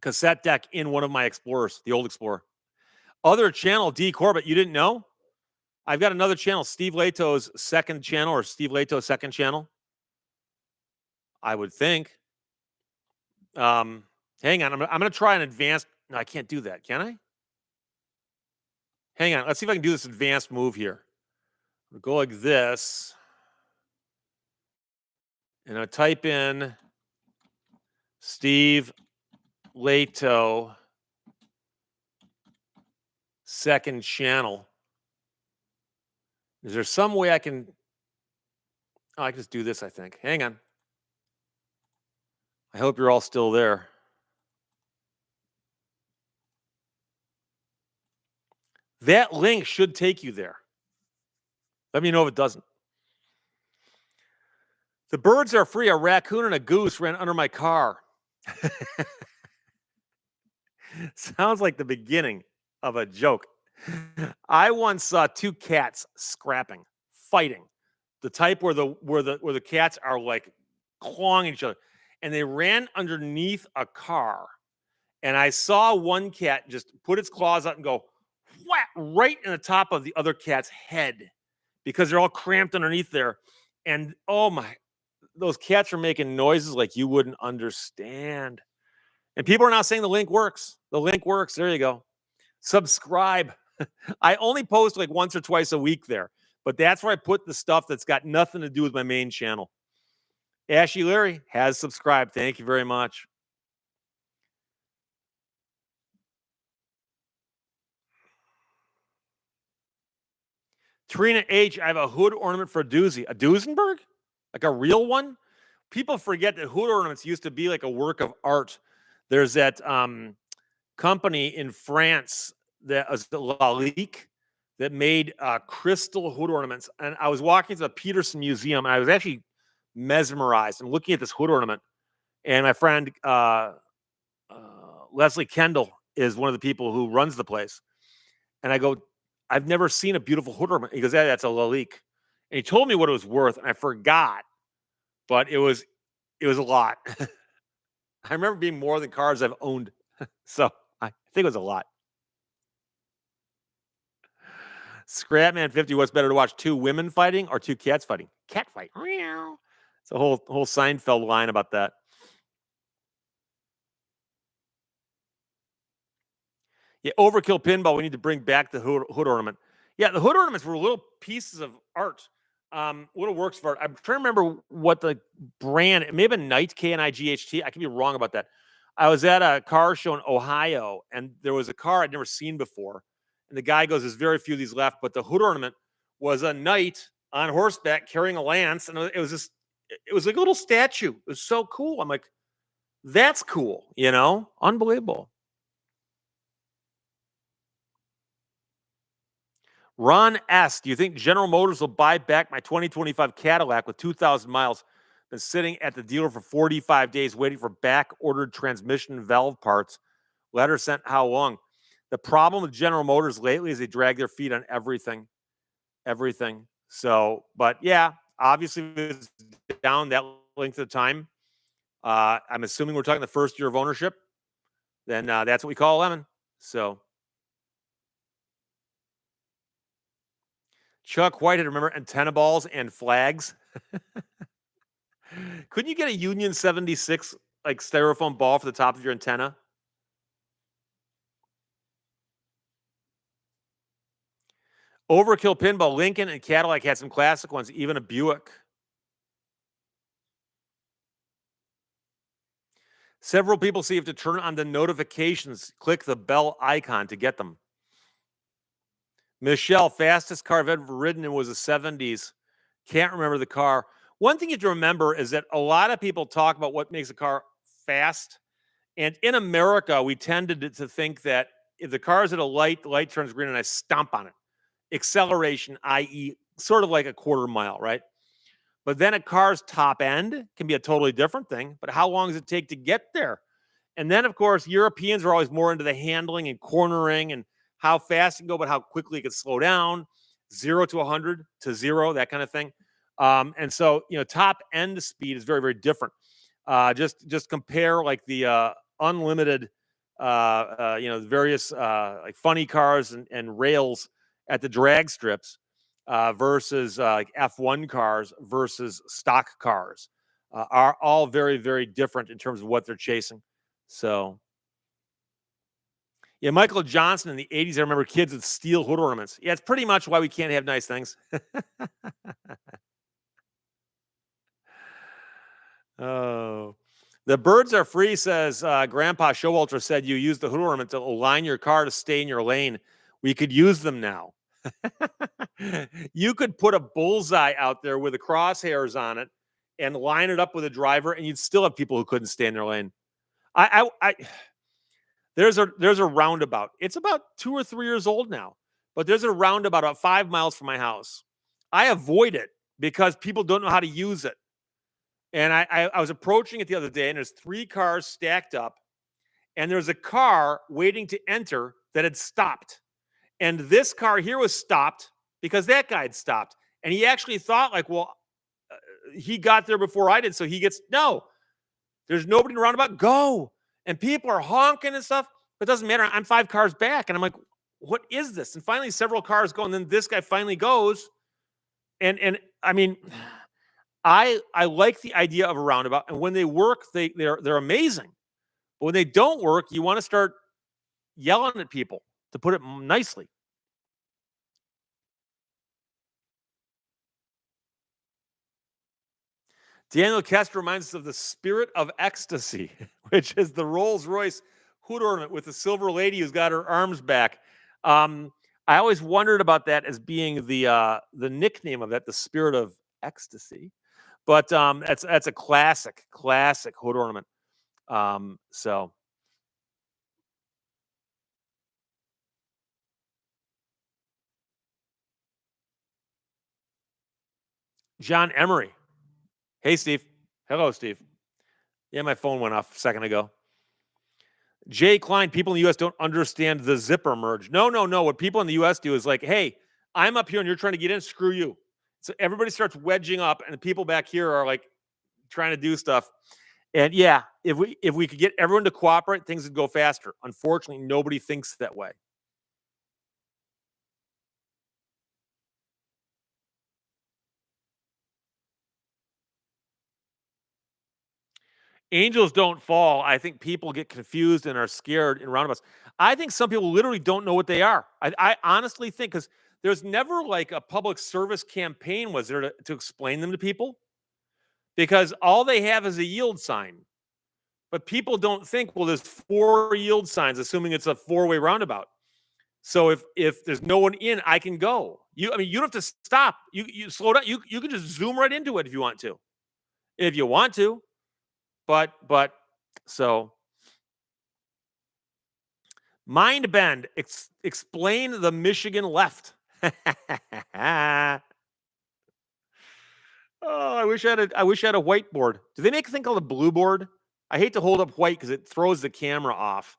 cassette deck in one of my Explorers, the old Explorer. Other channel, D. Corbett, you didn't know? I've got another channel, Steve Lehto's second channel, or Steve Lehto's second channel. I would think. Hang on, I'm going to try an advanced. No, I can't do that. Can I? Hang on. Let's see if I can do this advanced move here. We'll go like this. And I'll type in Steve Lehto second channel. Is there some way I can? Oh, I can just do this, I think. Hang on. I hope you're all still there. That link should take you there. Let me know if it doesn't. The birds are free. A raccoon and a goose ran under my car. Sounds like the beginning of a joke. I once saw two cats scrapping, fighting. The type where the cats are like clawing each other, and they ran underneath a car. And I saw one cat just put its claws out and go whack, right in the top of the other cat's head because they're all cramped underneath there. And oh my, those cats are making noises like you wouldn't understand. And people are now saying the link works. The link works. There you go. Subscribe. I only post like once or twice a week there, but that's where I put the stuff that's got nothing to do with my main channel. Ashley Larry has subscribed. Thank you very much. Trina H, I have a hood ornament for a doozy. A Duesenberg? Like a real one? People forget that hood ornaments used to be like a work of art. There's that company in France that was the Lalique that made crystal hood ornaments. And I was walking to the Peterson Museum and I was actually mesmerized. I'm looking at this hood ornament. And my friend Leslie Kendall is one of the people who runs the place. And I go, I've never seen a beautiful hood ornament. He goes, yeah, that's a Lalique. And he told me what it was worth, and I forgot, but it was a lot. I remember being more than cars I've owned. So I think it was a lot. Scrapman 50, what's better to watch? 2 women fighting or 2 cats fighting? Cat fight. It's a whole Seinfeld line about that. Yeah, overkill pinball. We need to bring back the hood ornament. Yeah, the hood ornaments were little pieces of art, little works of art. I'm trying to remember what the brand. It may have been Knight, Knight. I could be wrong about that. I was at a car show in Ohio, and there was a car I'd never seen before. And the guy goes, "There's very few of these left," but the hood ornament was a knight on horseback carrying a lance, and it was just, it was like a little statue. It was so cool. I'm like, that's cool, unbelievable. Ron S., do you think General Motors will buy back my 2025 Cadillac with 2,000 miles? Been sitting at the dealer for 45 days waiting for back-ordered transmission valve parts. Letter sent how long? The problem with General Motors lately is they drag their feet on everything. Everything. So, but yeah, obviously it's down that length of time. I'm assuming we're talking the first year of ownership. Then that's what we call a lemon. So Chuck Whitehead, remember antenna balls and flags? Couldn't you get a Union 76 like styrofoam ball for the top of your antenna? Overkill pinball. Lincoln and Cadillac had some classic ones, even a Buick. Several people say you have to turn on the notifications, click the bell icon to get them. Michelle, fastest car I've ever ridden in was the 70s. Can't remember the car. One thing you have to remember is that a lot of people talk about what makes a car fast. And in America, we tended to think that if the car is at a light, the light turns green and I stomp on it. Acceleration, i.e., sort of like a quarter mile, right? But then a car's top end can be a totally different thing. But how long does it take to get there? And then, of course, Europeans are always more into the handling and cornering and how fast it can go, but how quickly it can slow down, 0 to 100 to 0, that kind of thing. And so, top end speed is very, very different. Just compare like the unlimited, various like funny cars and rails at the drag strips versus like F1 cars versus stock cars are all very, very different in terms of what they're chasing. So, yeah, Michael Johnson in the 80s, I remember kids with steel hood ornaments. Yeah, it's pretty much why we can't have nice things. Oh. The birds are free, says Grandpa Showalter said you use the hood ornament to align your car to stay in your lane. We could use them now. You could put a bullseye out there with the crosshairs on it and line it up with a driver, and you'd still have people who couldn't stay in their lane. There's a roundabout. It's about 2 or 3 years old now, but there's a roundabout about 5 miles from my house. I avoid it because people don't know how to use it. And I was approaching it the other day, and there's 3 cars stacked up, and there's a car waiting to enter that had stopped. And this car here was stopped because that guy had stopped. And he actually thought like, well, he got there before I did, so he gets, no. There's nobody around about, go. And people are honking and stuff, but it doesn't matter. I'm 5 cars back. And I'm like, what is this? And finally, several cars go, and then this guy finally goes. And I mean, I like the idea of a roundabout, and when they work, they're amazing. But when they don't work, you want to start yelling at people, to put it nicely. Daniel Kester reminds us of the spirit of ecstasy, which is the Rolls Royce hood ornament with the silver lady who's got her arms back. Um, I always wondered about that as being the nickname of that, the spirit of ecstasy. But that's a classic hood ornament. So John Emery. Hey, Steve. Hello, Steve. Yeah, my phone went off a second ago. Jay Klein, people in the US don't understand the zipper merge. No, no, no. What people in the US do is like, hey, I'm up here and you're trying to get in, screw you. So everybody starts wedging up, and the people back here are like trying to do stuff. And yeah, if we could get everyone to cooperate, things would go faster. Unfortunately, nobody thinks that way. Angels don't fall. I think people get confused and are scared in roundabouts. I think some people literally don't know what they are. I honestly think, because there's never like a public service campaign, was there, to explain them to people? Because all they have is a yield sign. But people don't think, well, there's four yield signs, assuming it's a four-way roundabout. So if there's no one in, I can go. I mean, you don't have to stop. You slow down. You can just zoom right into it if you want to. If you want to. But so mind bend. Explain the Michigan left. Oh, I wish I had a whiteboard. Do they make a thing called a blue board? I hate to hold up white because it throws the camera off.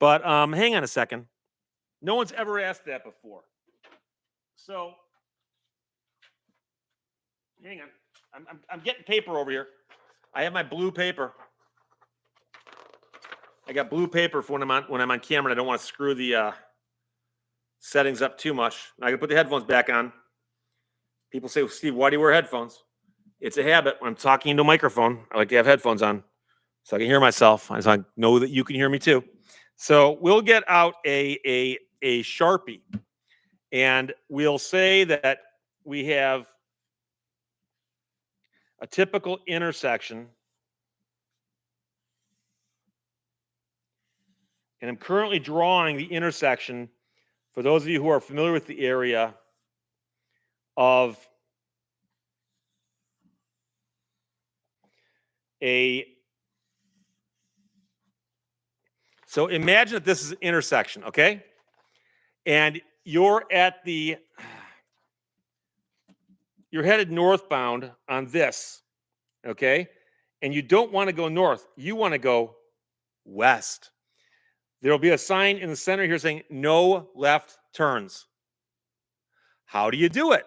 But hang on a second. No one's ever asked that before. So hang on. I'm getting paper over here. I have my blue paper. I got blue paper for when I'm on camera. And I don't want to screw the settings up too much. I can put the headphones back on. People say, Steve, why do you wear headphones? It's a habit. When I'm talking into a microphone, I like to have headphones on so I can hear myself. I know that you can hear me too. So we'll get out a Sharpie, and we'll say that we have a typical intersection. And I'm currently drawing the intersection, for those of you who are familiar with the area, of so imagine that this is an intersection, okay? And you're headed northbound on this, okay? And you don't want to go north. You want to go west. There'll be a sign in the center here saying no left turns. How do you do it?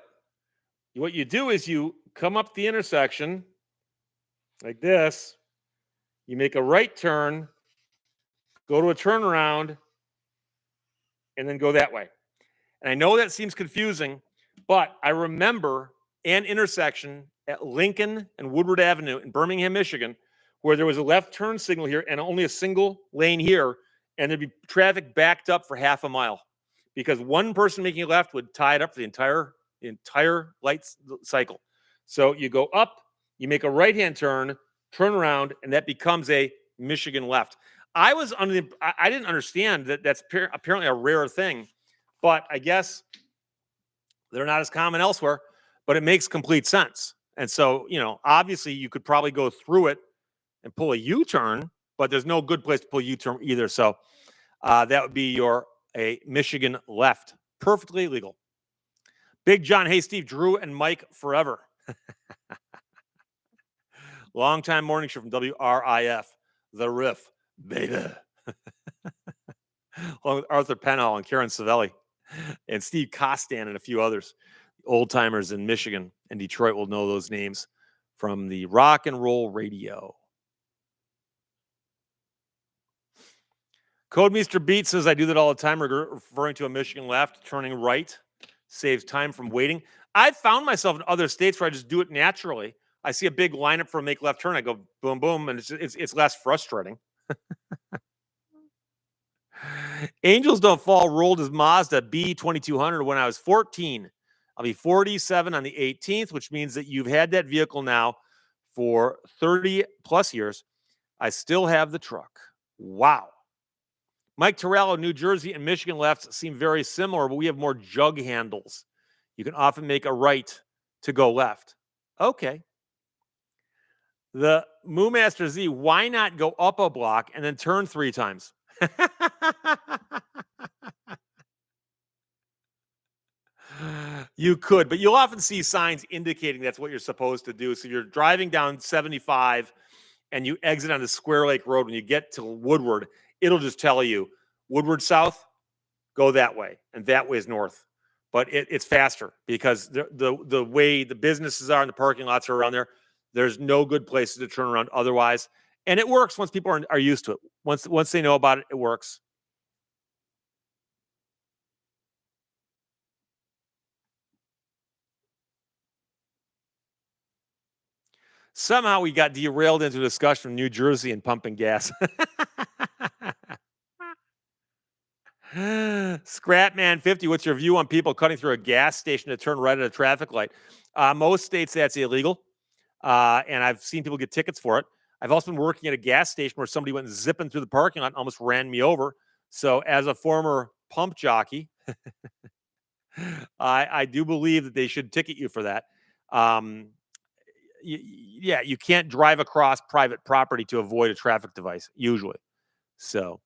What you do is you come up the intersection like this. You make a right turn, go to a turnaround, and then go that way. And I know that seems confusing, but I remember an intersection at Lincoln and Woodward Avenue in Birmingham, Michigan, where there was a left turn signal here and only a single lane here, and there'd be traffic backed up for half a mile because one person making a left would tie it up for the entire light cycle. So you go up, you make a right-hand turn around, and that becomes a Michigan left. I didn't understand that that's apparently a rare thing, but I guess they're not as common elsewhere, but it makes complete sense. And so, obviously you could probably go through it and pull a U-turn, but there's no good place to pull a U-turn either. So that would be a Michigan left. Perfectly legal. Big John, hey, Steve, Drew and Mike forever. Long-time morning show from WRIF, The Riff, baby. Along with Arthur Penhall and Karen Savelli and Steve Costan and a few others. Old timers in Michigan and Detroit will know those names from the rock and roll radio. Code Meester Beat says I do that all the time, referring to a Michigan left, turning right saves time from waiting. I've found myself in other states where I just do it naturally. I see a big lineup for a make left turn. I go boom, boom, and it's less frustrating. Angels Don't Fall rolled his Mazda B2200 when I was 14. I'll be 47 on the 18th, which means that you've had that vehicle now for 30 plus years. I still have the truck. Wow. Mike Torello, New Jersey and Michigan lefts seem very similar, but we have more jug handles. You can often make a right to go left. Okay. The Moo Master Z, why not go up a block and then turn 3 times? You could, but you'll often see signs indicating that's what you're supposed to do. So if you're driving down 75 and you exit on the Square Lake Road, when you get to Woodward, it'll just tell you Woodward South, go that way, and that way is north. But it's faster because the way the businesses are and the parking lots are around there, there's no good places to turn around otherwise. And it works once people are used to it. Once they know about it, it works. Somehow we got derailed into a discussion of New Jersey and pumping gas. Scrapman 50, what's your view on people cutting through a gas station to turn right at a traffic light? Most states that's illegal, and I've seen people get tickets for it. I've also been working at a gas station where somebody went zipping through the parking lot and almost ran me over. So, as a former pump jockey, I do believe that they should ticket you for that. Um, yeah, you can't drive across private property to avoid a traffic device, usually. So,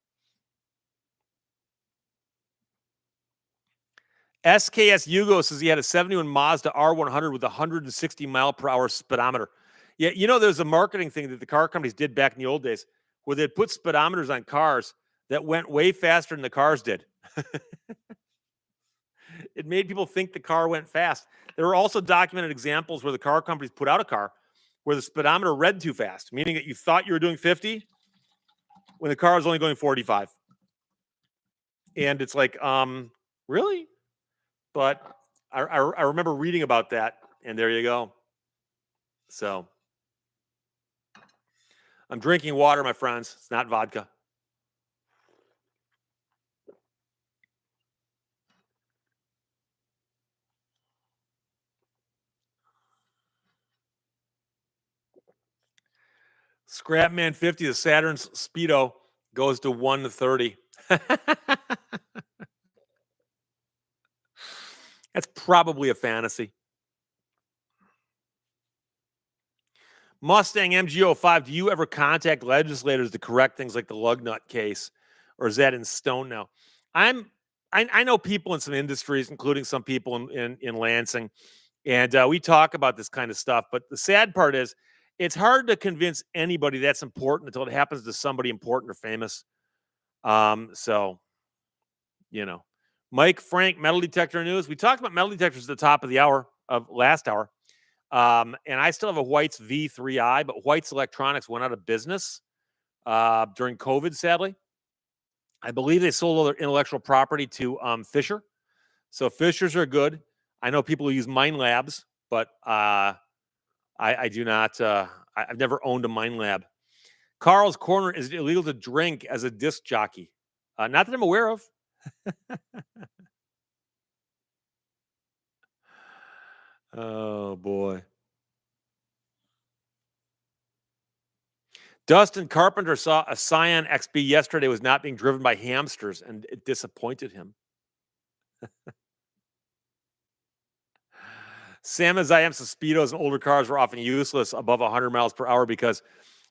SKS Hugo says he had a 71 Mazda R100 with a 160 mile per hour speedometer. Yeah, there's a marketing thing that the car companies did back in the old days where they'd put speedometers on cars that went way faster than the cars did. It made people think the car went fast. There were also documented examples where the car companies put out a car where the speedometer read too fast, meaning that you thought you were doing 50 when the car was only going 45. And it's like, really? But I remember reading about that, and there you go. So I'm drinking water, my friends. It's not vodka. Scrapman 50, the Saturn's Speedo goes to 1 to 30. That's probably a fantasy. Mustang MG05, do you ever contact legislators to correct things like the lug nut case, or is that in stone now? I know people in some industries, including some people in Lansing, and we talk about this kind of stuff. But the sad part is, it's hard to convince anybody that's important until it happens to somebody important or famous. So Mike Frank, metal detector news. We talked about metal detectors at the top of the hour of last hour. And I still have a White's V3i, but White's Electronics went out of business during COVID, sadly. I believe they sold all their intellectual property to Fisher. So Fishers are good. I know people who use Mind Labs, but I do not. I've never owned a Mind Lab. Carl's Corner, is it illegal to drink as a disc jockey? Not that I'm aware of. Oh, boy. Dustin Carpenter saw a Scion XB yesterday was not being driven by hamsters, and it disappointed him. Sam as I am, so Speedos and older cars were often useless above 100 miles per hour because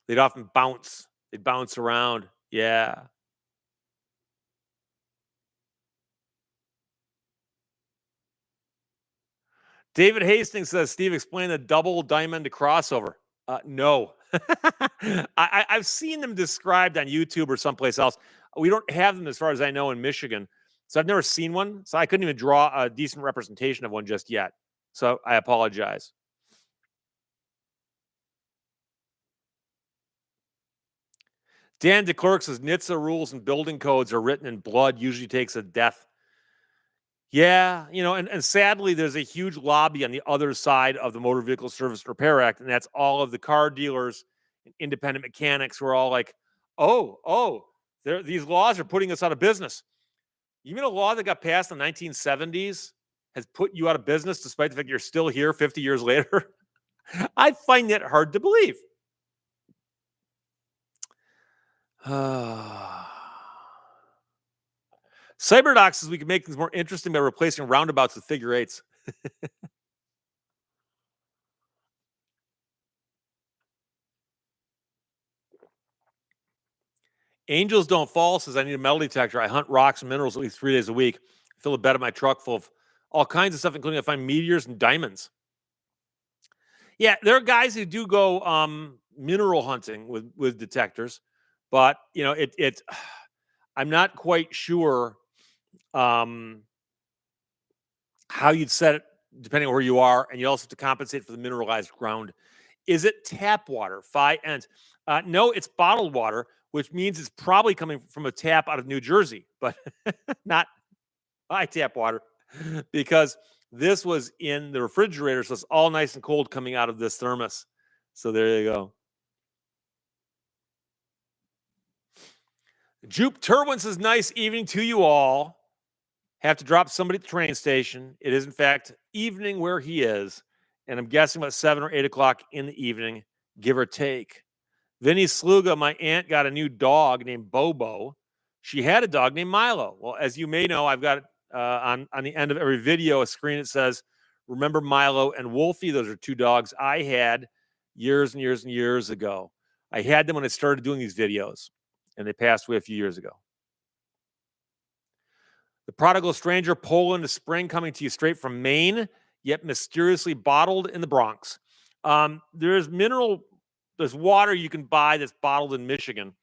they'd often bounce. They'd bounce around. Yeah. David Hastings says, Steve, explain the double diamond crossover. No. I've seen them described on YouTube or someplace else. We don't have them, as far as I know, in Michigan. So I've never seen one. So I couldn't even draw a decent representation of one just yet. So I apologize. Dan DeClerc says NHTSA rules and building codes are written in blood, usually takes a death. Yeah, and sadly, there's a huge lobby on the other side of the Motor Vehicle Service Repair Act, and that's all of the car dealers and independent mechanics who are all like, oh, these laws are putting us out of business. Even a law that got passed in the 1970s has put you out of business despite the fact you're still here 50 years later. I find that hard to believe. Cyberdoc says we can make things more interesting by replacing roundabouts with figure eights. Angels Don't Fall says I need a metal detector. I hunt rocks and minerals at least 3 days a week. Fill a bed of my truck full of all kinds of stuff, including I find meteors and diamonds. Yeah, there are guys who do go mineral hunting with detectors, but it I'm not quite sure how you'd set it depending on where you are, and you also have to compensate for the mineralized ground. Is it tap water? Phi ends. No, it's bottled water, which means it's probably coming from a tap out of New Jersey, but not high tap water, because this was in the refrigerator, so it's all nice and cold coming out of this thermos. So there you go. Jupe Turwin says, nice evening to you all. Have to drop somebody at the train station. It is, in fact, evening where he is, and I'm guessing about 7 or 8 o'clock in the evening, give or take. Vinny Sluga, my aunt got a new dog named Bobo. She had a dog named Milo. Well, as you may know, I've got on the end of every video a screen that says, remember Milo and Wolfie? Those are two dogs I had years and years and years ago. I had them when I started doing these videos, and they passed away a few years ago. The Prodigal Stranger, Poland, is spring coming to you straight from Maine, yet mysteriously bottled in the Bronx. There's water you can buy that's bottled in Michigan.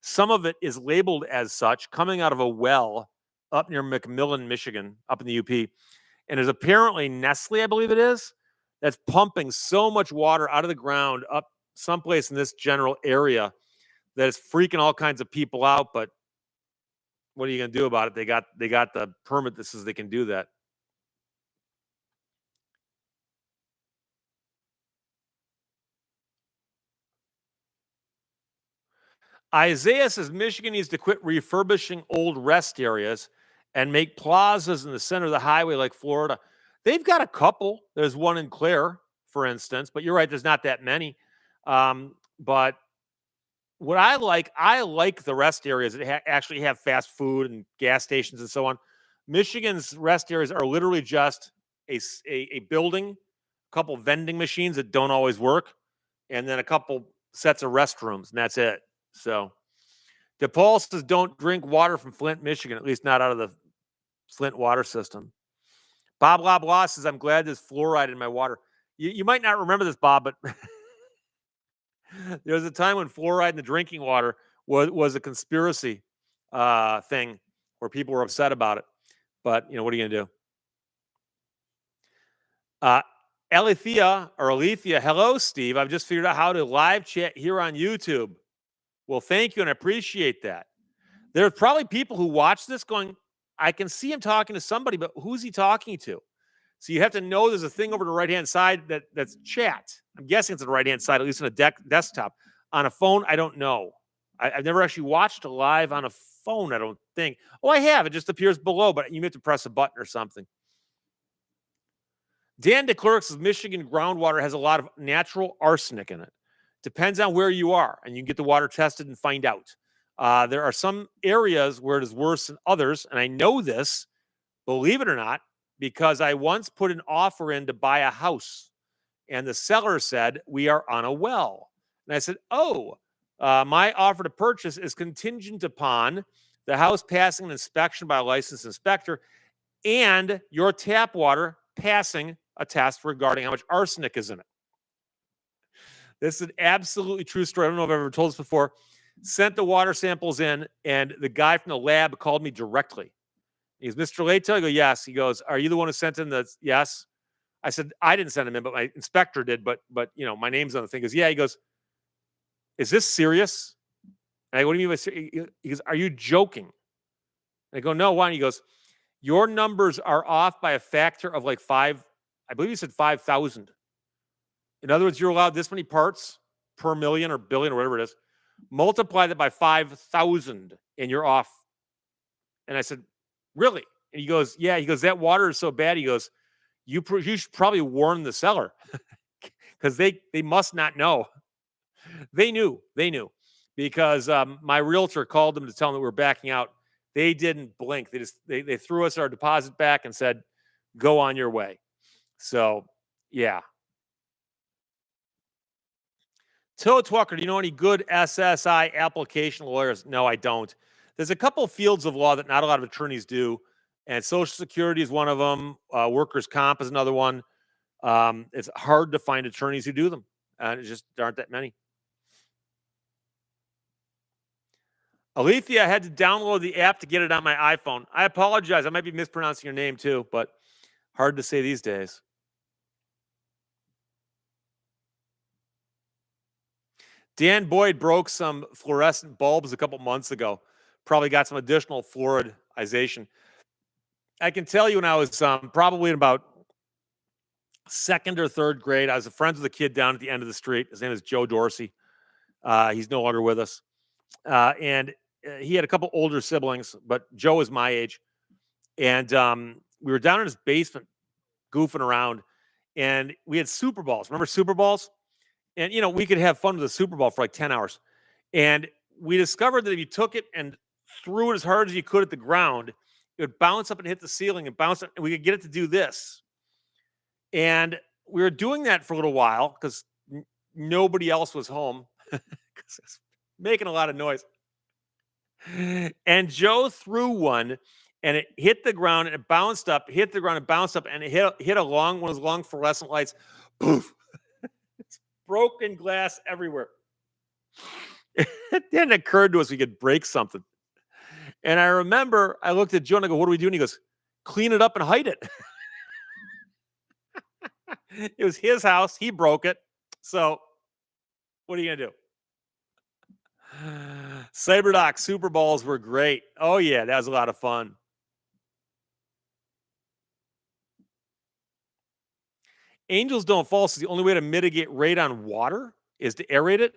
Some of it is labeled as such, coming out of a well up near McMillan, Michigan, up in the UP. And there's apparently Nestle, I believe it is, that's pumping so much water out of the ground up someplace in this general area that it's freaking all kinds of people out. But what are you going to do about it? They got the permit that says they can do that. Isaiah says Michigan needs to quit refurbishing old rest areas and make plazas in the center of the highway like Florida. They've got a couple. There's one in Clare, for instance, but you're right, there's not that many. But what I like the rest areas that actually have fast food and gas stations and so on. Michigan's rest areas are literally just a building, a couple vending machines that don't always work, and then a couple sets of restrooms, and that's it. So DePaul says don't drink water from Flint, Michigan, at least not out of the Flint water system. Bob Loblaw says, I'm glad there's fluoride in my water. You might not remember this, Bob, but there was a time when fluoride in the drinking water was a conspiracy thing where people were upset about it. But, what are you going to do? Alethea, hello, Steve. I've just figured out how to live chat here on YouTube. Well, thank you, and I appreciate that. There are probably people who watch this going, I can see him talking to somebody, but who's he talking to? So you have to know there's a thing over the right-hand side that's chat. I'm guessing it's on the right-hand side, at least on a desktop. On a phone, I don't know. I've never actually watched a live on a phone, I don't think. Oh, I have. It just appears below, but you have to press a button or something. Dan DeClerc says Michigan groundwater has a lot of natural arsenic in it. Depends on where you are, and you can get the water tested and find out. There are some areas where it is worse than others, and I know this, believe it or not, because I once put an offer in to buy a house, and the seller said, we are on a well. And I said, my offer to purchase is contingent upon the house passing an inspection by a licensed inspector and your tap water passing a test regarding how much arsenic is in it. This is an absolutely true story. I don't know if I've ever told this before. Sent the water samples in, and the guy from the lab called me directly. He goes, Mr. Lehto? I go, yes. He goes, are you the one who sent in the, yes? I said, I didn't send him in, but my inspector did, but my name's on the thing. He goes, yeah. He goes, is this serious? And I go, what do you mean by he goes, are you joking? And I go, no, why? And he goes, your numbers are off by a factor of like five. I believe he said 5,000. In other words, you're allowed this many parts per million or billion or whatever it is. Multiply that by 5,000 and you're off. And I said, really? And he goes, yeah. He goes, that water is so bad. He goes, you should probably warn the seller because they must not know. They knew because my realtor called them to tell them that we were backing out. They didn't blink. They threw us our deposit back and said, go on your way. So yeah. Toad Walker, do you know any good SSI application lawyers? No, I don't. There's a couple fields of law that not a lot of attorneys do, and Social Security is one of them. Workers' comp is another one. It's hard to find attorneys who do them, and it just aren't that many. Alethea, I had to download the app to get it on my iPhone. I apologize. I might be mispronouncing your name too, but hard to say these days. Dan Boyd broke some fluorescent bulbs a couple months ago. Probably got some additional fluoridization. I can tell you when I was probably in about second or third grade, I was friends with a kid down at the end of the street. His name is Joe Dorsey. He's no longer with us. And he had a couple older siblings, but Joe is my age. And we were down in his basement goofing around, and we had Super Balls. Remember Super Balls? And, we could have fun with a Super Ball for like 10 hours. And we discovered that if you took it and threw it as hard as you could at the ground, it would bounce up and hit the ceiling and bounce up, and we could get it to do this. And we were doing that for a little while because nobody else was home because it's making a lot of noise. And Joe threw one, and it hit the ground, and it bounced up, hit the ground, and bounced up, and it hit one of those long fluorescent lights. Poof! It's broken glass everywhere. It didn't occur to us we could break something. And I remember I looked at Joe and I go, what do we do? And he goes, clean it up and hide it. It was his house. He broke it. So what are you going to do? Cyberdoc Super Balls were great. Oh, yeah, that was a lot of fun. Angels Don't Fall is the only way to mitigate radon water is to aerate it.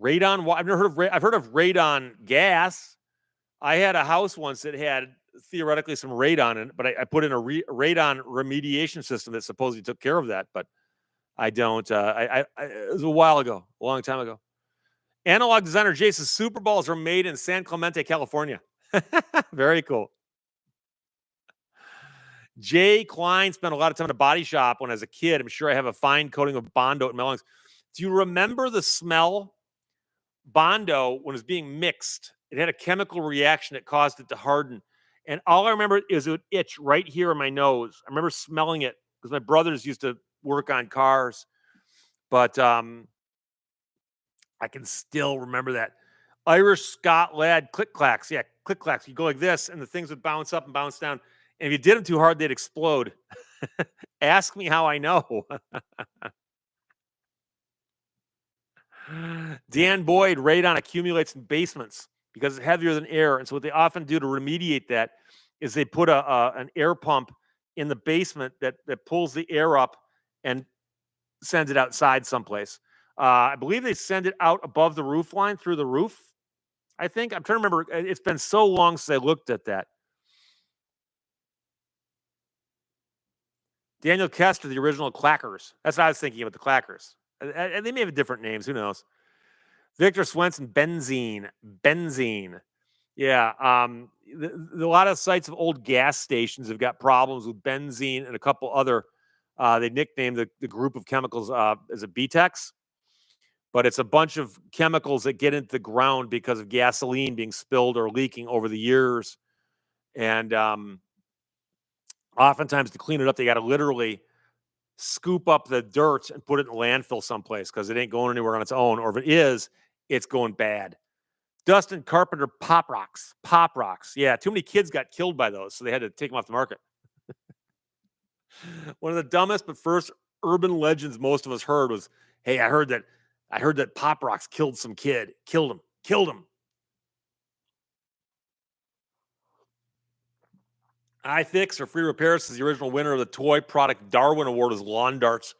Radon water. I've never heard of. I've heard of radon gas. I had a house once that had theoretically some radon in it, but I put in a radon remediation system that supposedly took care of that. But I don't. It was a while ago, a long time ago. Analog designer Jason's Super Balls are made in San Clemente, California. Very cool. Jay Klein spent a lot of time in a body shop when I was a kid. I'm sure I have a fine coating of Bondo at my lungs. Do you remember the smell? Bondo, when it was being mixed, it had a chemical reaction that caused it to harden. And all I remember is it would itch right here in my nose. I remember smelling it because my brothers used to work on cars. But I can still remember that. Irish Scott lad click clacks. Yeah, click clacks. You go like this, and the things would bounce up and bounce down. And if you did them too hard, they'd explode. Ask me how I know. Dan Boyd, radon accumulates in basements because it's heavier than air. And so what they often do to remediate that is they put an air pump in the basement that pulls the air up and sends it outside someplace. I believe they send it out above the roof line through the roof. I think. I'm trying to remember. It's been so long since I looked at that. Daniel Kester, the original Clackers. That's what I was thinking about, the Clackers. And they may have different names. Who knows? Victor Swenson, benzene. Yeah. A lot of sites of old gas stations have got problems with benzene and a couple other. They nicknamed the group of chemicals as a BTEX, but it's a bunch of chemicals that get into the ground because of gasoline being spilled or leaking over the years. And oftentimes to clean it up, they got to literally scoop up the dirt and put it in landfill someplace because it ain't going anywhere on its own. Or if it is, it's going bad. Dustin Carpenter Pop Rocks. Yeah, too many kids got killed by those, so they had to take them off the market. One of the dumbest but first urban legends most of us heard was, hey, I heard that Pop Rocks killed some kid. Killed him. iFix or Free Repairs is the original winner of the Toy Product Darwin Award as lawn darts.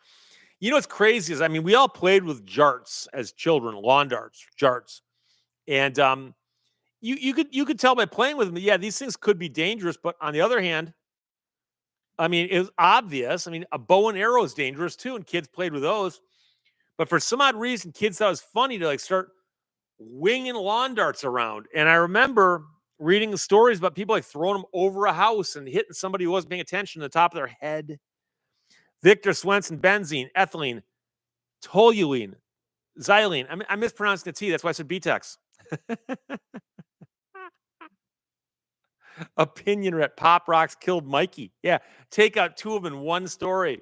You know what's crazy is, I mean, we all played with jarts as children, lawn darts, jarts, and you could tell by playing with them, yeah, these things could be dangerous. But on the other hand, I mean, it was obvious. I mean, a bow and arrow is dangerous too, and kids played with those. But for some odd reason, kids thought it was funny to like start winging lawn darts around. And I remember reading the stories about people like throwing them over a house and hitting somebody who wasn't paying attention to the top of their head. Victor Swenson, benzene, ethylene, toluene, xylene. I mean, I'm mispronouncing the T. That's why I said BTEX. Opinion Ret, Pop Rocks killed Mikey. Yeah, take out two of them in one story.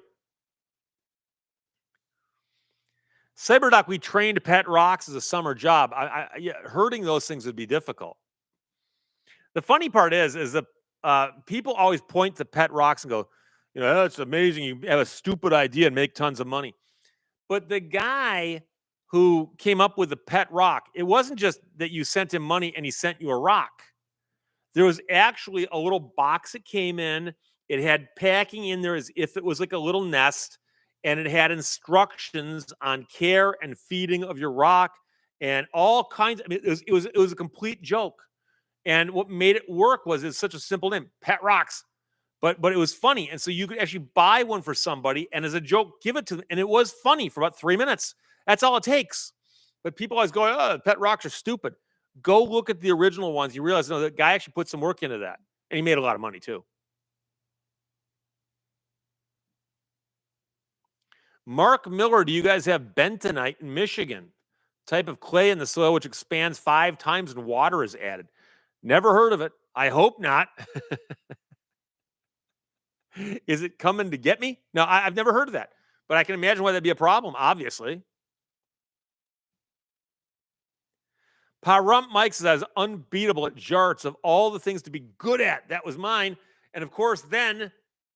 Cyberdoc, we trained pet rocks as a summer job. Yeah, herding those things would be difficult. The funny part is that people always point to pet rocks and go, you know, that's amazing. You have a stupid idea and make tons of money. But the guy who came up with the pet rock, it wasn't just that you sent him money and he sent you a rock. There was actually a little box that came in. It had packing in there as if it was like a little nest, and it had instructions on care and feeding of your rock and all kinds. I mean, it was a complete joke. And what made it work was it's such a simple name, Pet Rocks. But it was funny, and so you could actually buy one for somebody, and as a joke, give it to them, and it was funny for about 3 minutes. That's all it takes. But people always go, "Oh, pet rocks are stupid." Go look at the original ones. You realize, no, that guy actually put some work into that, and he made a lot of money too. Mark Miller, do you guys have bentonite in Michigan? Type of clay in the soil which expands 5 times when water is added. Never heard of it. I hope not. Is it coming to get me? No, I've never heard of that, but I can imagine why that'd be a problem, obviously. Parump Mike says I was unbeatable at jarts of all the things to be good at. That was mine. And of course, then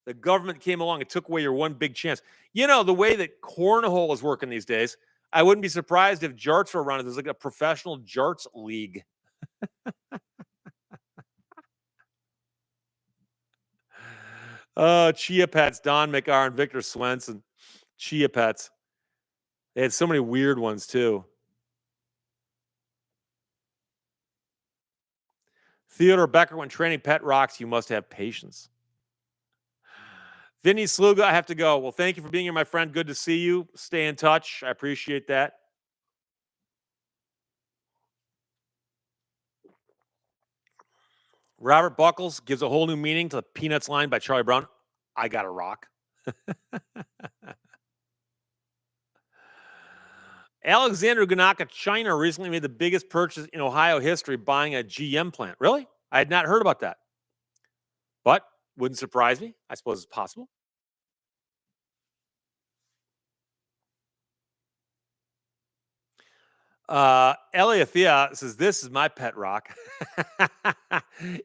the government came along and took away your one big chance. You know, the way that cornhole is working these days, I wouldn't be surprised if jarts were around. There's like a professional jarts league. Chia Pets, Don McR and Victor Swenson. Chia Pets. They had so many weird ones too. Theodore Becker, when training pet rocks, you must have patience. Vinny Sluga, I have to go. Well, thank you for being here, my friend. Good to see you. Stay in touch. I appreciate that. Robert Buckles gives a whole new meaning to the Peanuts line by Charlie Brown. I got a rock. Alexander Ganaka, China, recently made the biggest purchase in Ohio history, buying a GM plant. Really? I had not heard about that. But wouldn't surprise me. I suppose it's possible. Eliathea says, this is my pet rock.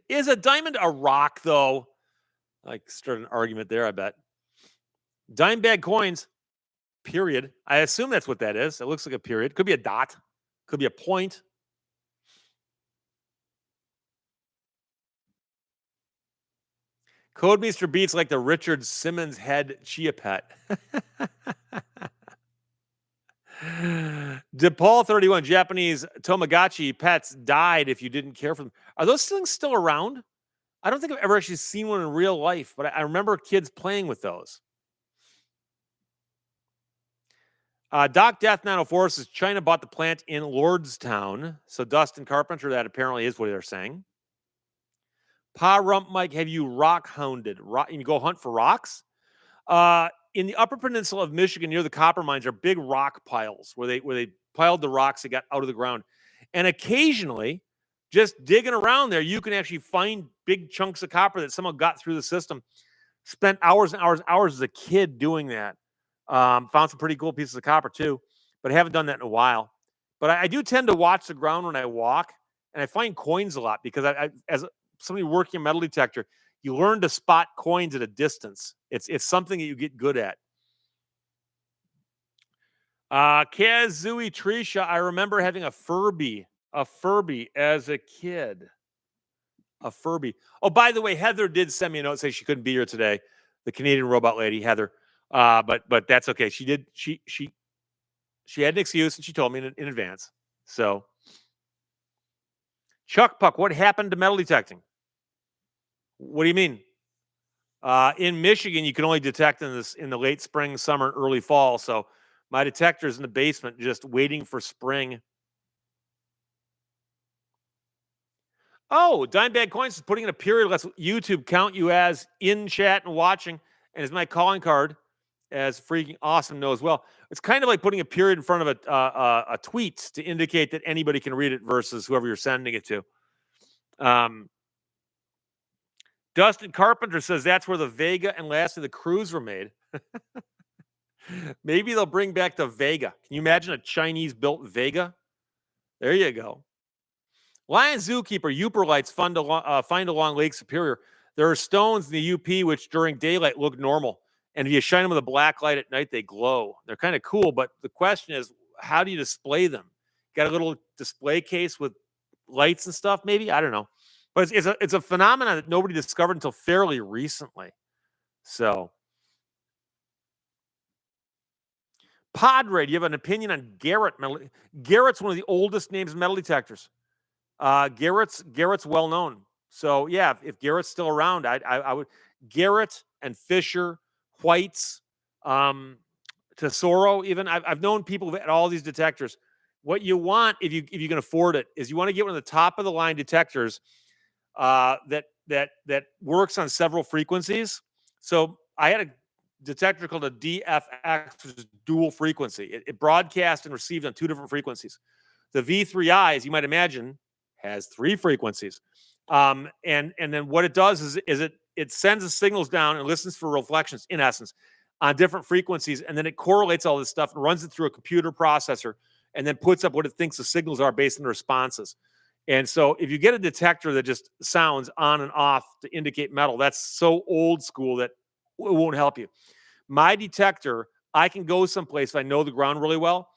Is a diamond a rock, though? Like, start an argument there, I bet. Dime bag coins, period. I assume that's what that is. It looks like a period. Could be a dot. Could be a point. Codemeister beats like the Richard Simmons head chia pet. DePaul 31, Japanese Tamagotchi pets died if you didn't care for them. Are those things still around? I don't think I've ever actually seen one in real life, but I remember kids playing with those. Doc Death 904 says China bought the plant in Lordstown. So Dustin Carpenter, that apparently is what they're saying. Pa Rump Mike, have you rock hounded? You go hunt for rocks? In the Upper Peninsula of Michigan, near the copper mines, are big rock piles where they piled the rocks that got out of the ground. And occasionally, just digging around there, you can actually find big chunks of copper that someone got through the system. Spent hours and hours and hours as a kid doing that. Found some pretty cool pieces of copper too, but I haven't done that in a while. But I do tend to watch the ground when I walk, and I find coins a lot because as somebody working a metal detector, you learn to spot coins at a distance. It's something that you get good at. Kazui Trisha, I remember having a Furby as a kid. A Furby. Oh, by the way, Heather did send me a note saying she couldn't be here today. The Canadian robot lady, Heather. But that's okay. She had an excuse and she told me in advance. So, Chuck Puck, what happened to metal detecting? What do you mean? In Michigan, you can only detect in the late spring, summer, early fall. So my detector's in the basement, just waiting for spring. Oh, Dimebag Coins is putting in a period. Let's YouTube count you as in chat and watching, and is my calling card as freaking awesome knows well. It's kind of like putting a period in front of a tweet to indicate that anybody can read it versus whoever you're sending it to. Dustin Carpenter says that's where the Vega and last of the Cruise were made. Maybe they'll bring back the Vega. Can you imagine a Chinese-built Vega? There you go. Lion Zookeeper, Uper lights find along Lake Superior. There are stones in the UP which during daylight look normal. And if you shine them with a black light at night, they glow. They're kind of cool, but the question is, how do you display them? Got a little display case with lights and stuff, maybe? I don't know. But it's a phenomenon that nobody discovered until fairly recently. So, Padre, do you have an opinion on Garrett? Garrett's one of the oldest names in metal detectors. Garrett's well known. So yeah, if Garrett's still around, I would. Garrett and Fisher, Whites, Tesoro. Even I've known people at all these detectors. What you want, if you can afford it, is you want to get one of the top of the line detectors that works on several frequencies. So I had a detector called a DFX, which is dual frequency. It broadcast and received on two different frequencies. The V3I, as you might imagine, has three frequencies. And then what it does is it sends the signals down and listens for reflections, in essence, on different frequencies, and then it correlates all this stuff and runs it through a computer processor, and then puts up what it thinks the signals are based on the responses. And so if you get a detector that just sounds on and off to indicate metal, that's so old school that it won't help you. My detector, I can go someplace if I know the ground really well,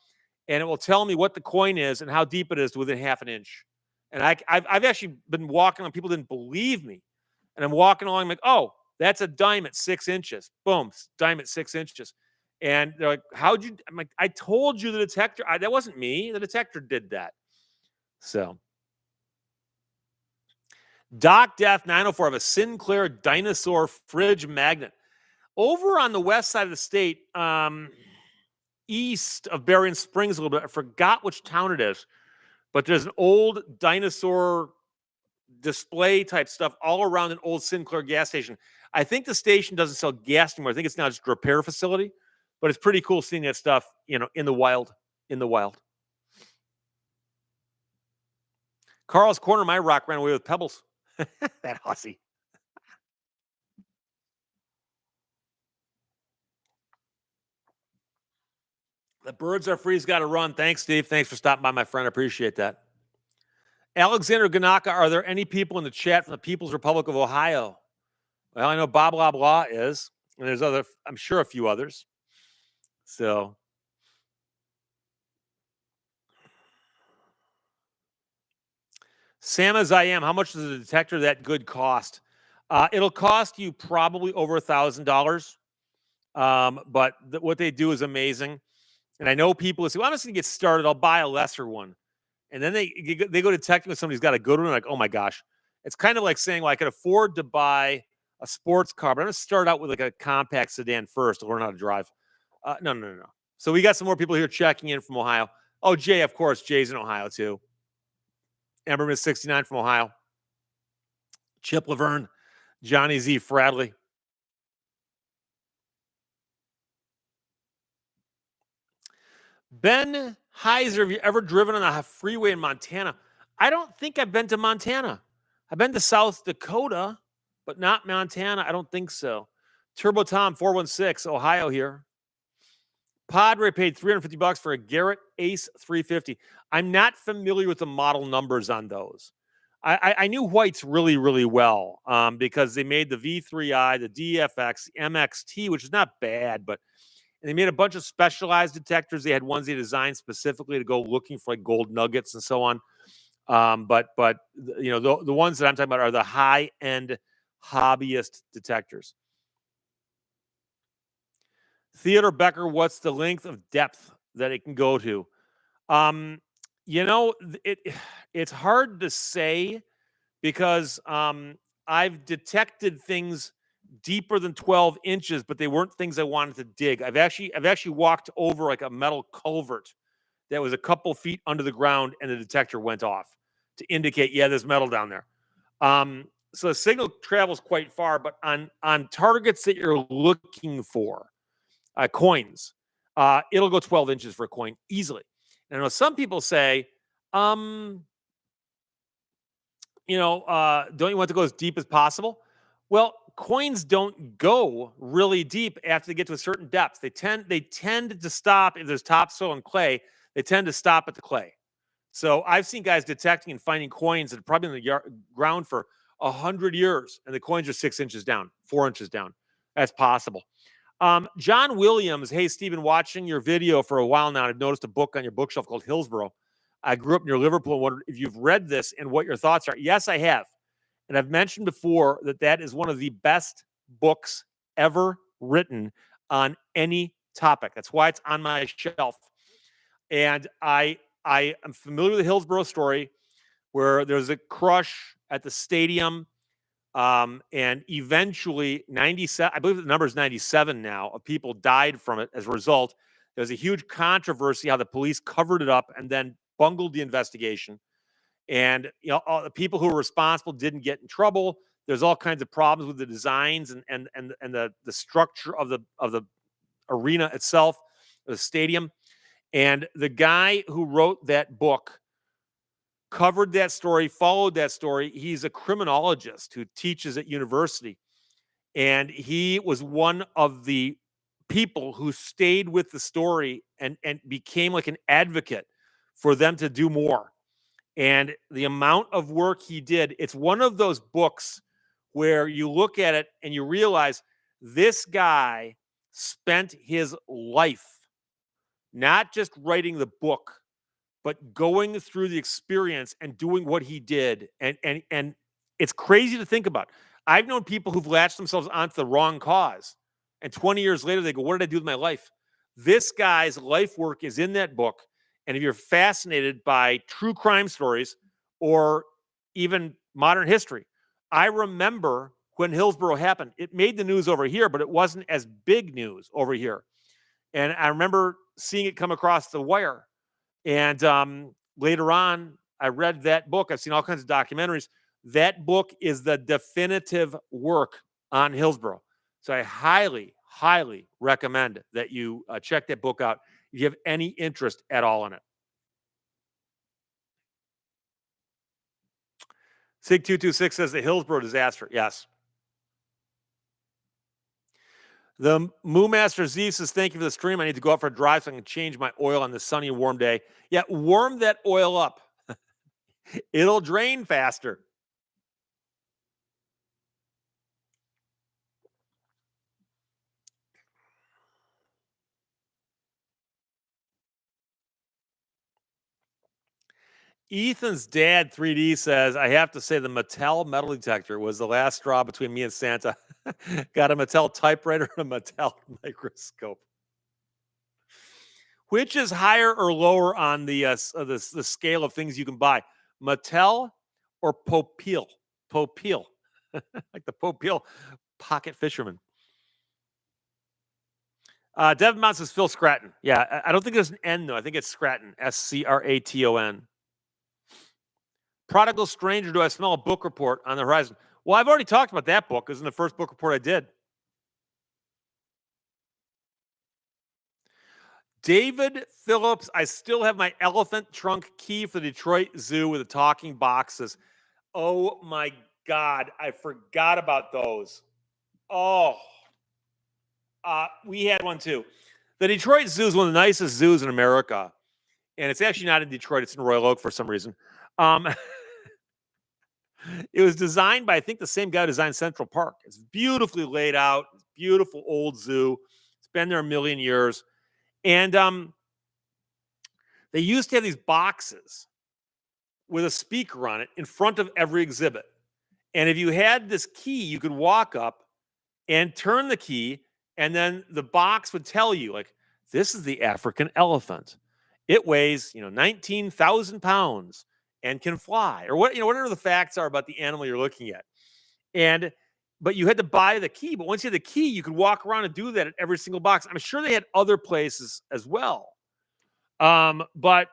and it will tell me what the coin is and how deep it is to within half an inch. And I've actually been walking on, people didn't believe me. And I'm walking along, I'm like, oh, that's a dime at 6 inches. Boom, dime at 6 inches. And they're like, how'd you? I'm like, I told you the detector. That wasn't me. The detector did that. So, Doc Death 904 of a Sinclair dinosaur fridge magnet. Over on the west side of the state, east of Berrien Springs a little bit, I forgot which town it is, but there's an old dinosaur display type stuff all around an old Sinclair gas station. I think the station doesn't sell gas anymore. I think it's now just a repair facility, but it's pretty cool seeing that stuff, in the wild. Carl's Corner, my rock ran away with pebbles. That hussy. The birds are free. He's got to run. Thanks, Steve. Thanks for stopping by, my friend. I appreciate that. Alexander Ganaka, are there any people in the chat from the People's Republic of Ohio? Well, I know Bob Blah Blah is, and there's I'm sure a few others. So, Sam as I am, how much does a detector that good cost? It'll cost you probably over $1,000. But what they do is amazing. And I know people say, well, I'm just going to get started. I'll buy a lesser one. And then they go detecting with somebody's got a good one. Like, oh my gosh. It's kind of like saying, well, I could afford to buy a sports car, but I'm going to start out with like a compact sedan first to learn how to drive. No. So we got some more people here checking in from Ohio. Oh, Jay, of course. Jay's in Ohio too. Emberman 69 from Ohio. Chip Laverne, Johnny Z. Fradley. Ben Heiser, have you ever driven on a freeway in Montana? I don't think I've been to Montana. I've been to South Dakota, but not Montana. I don't think so. Turbo Tom 416, Ohio here. Padre paid $350 for a Garrett Ace 350. I'm not familiar with the model numbers on those. I knew White's really, really well because they made the V3i, the DFX, MXT, which is not bad, but and they made a bunch of specialized detectors. They had ones they designed specifically to go looking for like gold nuggets and so on. But the ones that I'm talking about are the high end hobbyist detectors. Theodore Becker, what's the length of depth that it can go to? Um, it it's hard to say because I've detected things deeper than 12 inches, but they weren't things I wanted to dig. I've actually walked over like a metal culvert that was a couple feet under the ground, and the detector went off to indicate, yeah, there's metal down there. So the signal travels quite far, but on targets that you're looking for, coins, it'll go 12 inches for a coin easily. And I know some people say, um, don't you want to go as deep as possible? Well, coins don't go really deep after they get to a certain depth. They tend to stop if there's topsoil and clay. They tend to stop at the clay. So I've seen guys detecting and finding coins that are probably in the ground for 100 years, and the coins are 6 inches down, 4 inches down. That's possible. John Williams, hey, Stephen, watching your video for a while now, I've noticed a book on your bookshelf called Hillsborough. I grew up near Liverpool and wondered if you've read this and what your thoughts are. Yes, I have. And I've mentioned before that that is one of the best books ever written on any topic. That's why it's on my shelf. And I am familiar with the Hillsborough story where there's a crush at the stadium. And eventually 97, I believe the number is 97 now, of people died from it as a result. There was a huge controversy how the police covered it up and then bungled the investigation. And all the people who were responsible didn't get in trouble. There's all kinds of problems with the designs and the structure of the arena itself, the stadium. And the guy who wrote that book covered that story, followed that story. He's a criminologist who teaches at university. And he was one of the people who stayed with the story and became like an advocate for them to do more. And the amount of work he did, it's one of those books where you look at it and you realize this guy spent his life not just writing the book, but going through the experience and doing what he did. And it's crazy to think about. I've known people who've latched themselves onto the wrong cause. And 20 years later, they go, what did I do with my life? This guy's life work is in that book. And if you're fascinated by true crime stories or even modern history, I remember when Hillsborough happened. It made the news over here, but it wasn't as big news over here. And I remember seeing it come across the wire. And later on, I read that book. I've seen all kinds of documentaries. That book is the definitive work on Hillsborough. So I highly, highly recommend that you check that book out if you have any interest at all in it. Sig226 says the Hillsborough disaster. Yes. The Moo Master Z says, thank you for the stream. I need to go out for a drive so I can change my oil on this sunny, warm day. Yeah, warm that oil up. It'll drain faster. Ethan's dad 3D says, I have to say the Mattel metal detector was the last straw between me and Santa. Got a Mattel typewriter and a Mattel microscope. Which is higher or lower on the scale of things you can buy? Mattel or Popeel? Popeel. Like the Popeel pocket fisherman. Devin Mount says Phil Scraton. Yeah, I don't think there's an N though. I think it's Scraton. Scraton. Prodigal Stranger, do I smell a book report on the horizon? Well, I've already talked about that book. It was in the first book report I did. David Phillips, I still have my elephant trunk key for the Detroit Zoo with the talking boxes. Oh my God, I forgot about those. Oh, we had one too. The Detroit Zoo is one of the nicest zoos in America. And it's actually not in Detroit, it's in Royal Oak for some reason. Um, It was designed by, I think, the same guy who designed Central Park. It's beautifully laid out. It's beautiful old zoo. It's been there a million years. And they used to have these boxes with a speaker on it in front of every exhibit. And if you had this key, you could walk up and turn the key, and then the box would tell you, like, this is the African elephant. It weighs, 19,000 pounds and can fly, or whatever the facts are about the animal you're looking at. And but you had to buy the key. But once you had the key, you could walk around and do that at every single box. I'm sure they had other places as well. But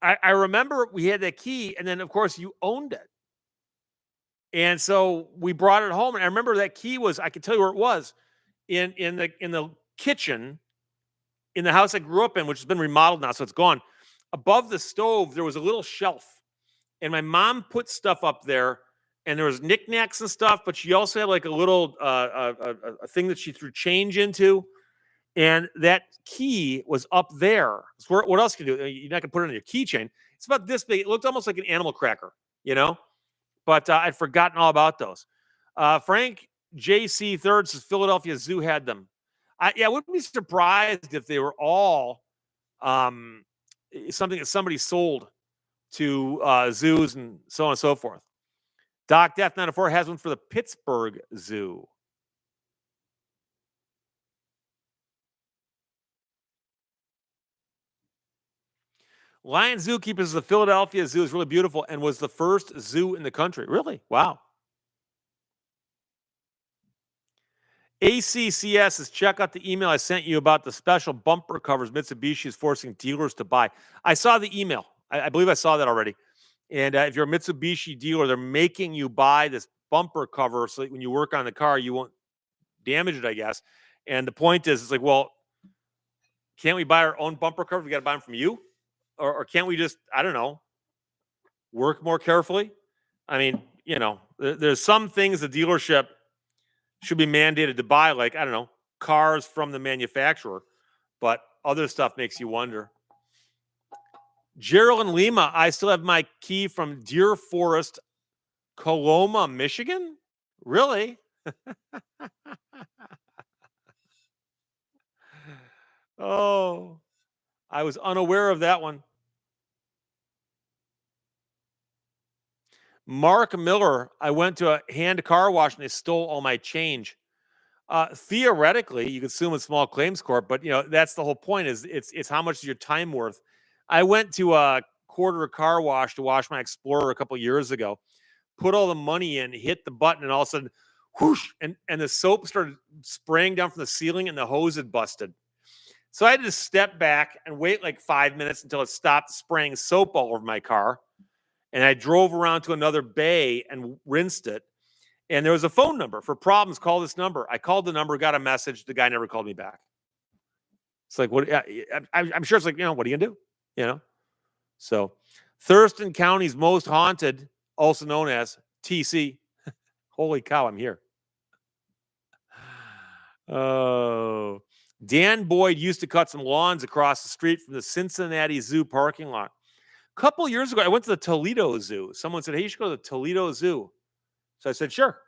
I remember we had that key, and then of course you owned it. And so we brought it home. And I remember that key was, I could tell you where it was, in the kitchen in the house I grew up in, which has been remodeled now, so it's gone. Above the stove, there was a little shelf, and my mom put stuff up there, and there was knickknacks and stuff, but she also had like a little a thing that she threw change into, and that key was up there. So what else can you do? You're not gonna put it on your keychain. It's about this big. It looked almost like an animal cracker, you know. But I'd forgotten all about those. Frank JC Third says Philadelphia Zoo had them. I wouldn't be surprised if they were all um, something that somebody sold to zoos and so on and so forth. Doc Death 94 has one for the Pittsburgh Zoo. Lion Zookeepers, the Philadelphia Zoo is really beautiful and was the first zoo in the country. Really? Wow. ACCS says, check out the email I sent you about the special bumper covers Mitsubishi is forcing dealers to buy. I saw the email. I believe I saw that already. And if you're a Mitsubishi dealer, they're making you buy this bumper cover so that when you work on the car, you won't damage it, I guess. And the point is, it's like, well, can't we buy our own bumper cover? We got to buy them from you? Or can't we just, I don't know, work more carefully? I mean, there's some things the dealership should be mandated to buy, like, I don't know, cars from the manufacturer, but other stuff makes you wonder. Gerald and Lima, I still have my key from Deer Forest, Coloma, Michigan. Really? Oh, I was unaware of that one. Mark Miller, I went to a hand car wash and they stole all my change. Theoretically, you could sue them with small claims court, but that's the whole point. Is it's how much is your time worth? I went to a quarter car wash to wash my Explorer a couple years ago. Put all the money in, hit the button, and all of a sudden, whoosh, and the soap started spraying down from the ceiling, and the hose had busted. So I had to step back and wait like 5 minutes until it stopped spraying soap all over my car. And I drove around to another bay and rinsed it. And there was a phone number for problems. Call this number. I called the number, got a message. The guy never called me back. It's like, what? I'm sure it's like, what are you gonna do? So Thurston County's most haunted, also known as TC. Holy cow, I'm here. Oh, Dan Boyd used to cut some lawns across the street from the Cincinnati Zoo parking lot. A couple years ago, I went to the Toledo Zoo. Someone said, hey, you should go to the Toledo Zoo. So I said, sure.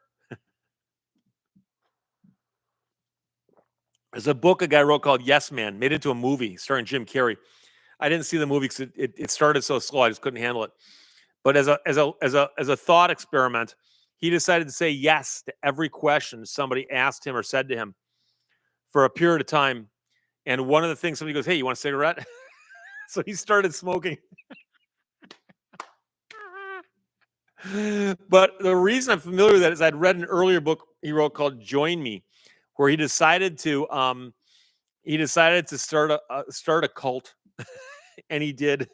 There's a book a guy wrote called Yes Man, made into a movie starring Jim Carrey. I didn't see the movie because it started so slow, I just couldn't handle it. But as a thought experiment, he decided to say yes to every question somebody asked him or said to him for a period of time. And one of the things somebody goes, hey, you want a cigarette? So he started smoking. But the reason I'm familiar with that is I'd read an earlier book he wrote called Join Me, where he decided to start a cult, and he did.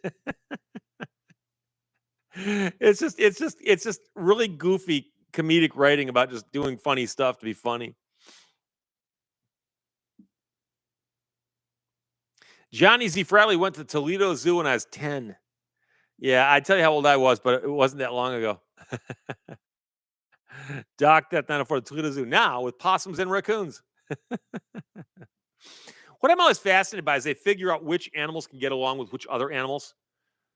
It's just really goofy comedic writing about just doing funny stuff to be funny. Johnny Z. Fraley went to Toledo Zoo when I was 10. Yeah, I'd tell you how old I was, but it wasn't that long ago. Doc that 904 the Toledo Zoo now with possums and raccoons. What I'm always fascinated by is they figure out which animals can get along with which other animals.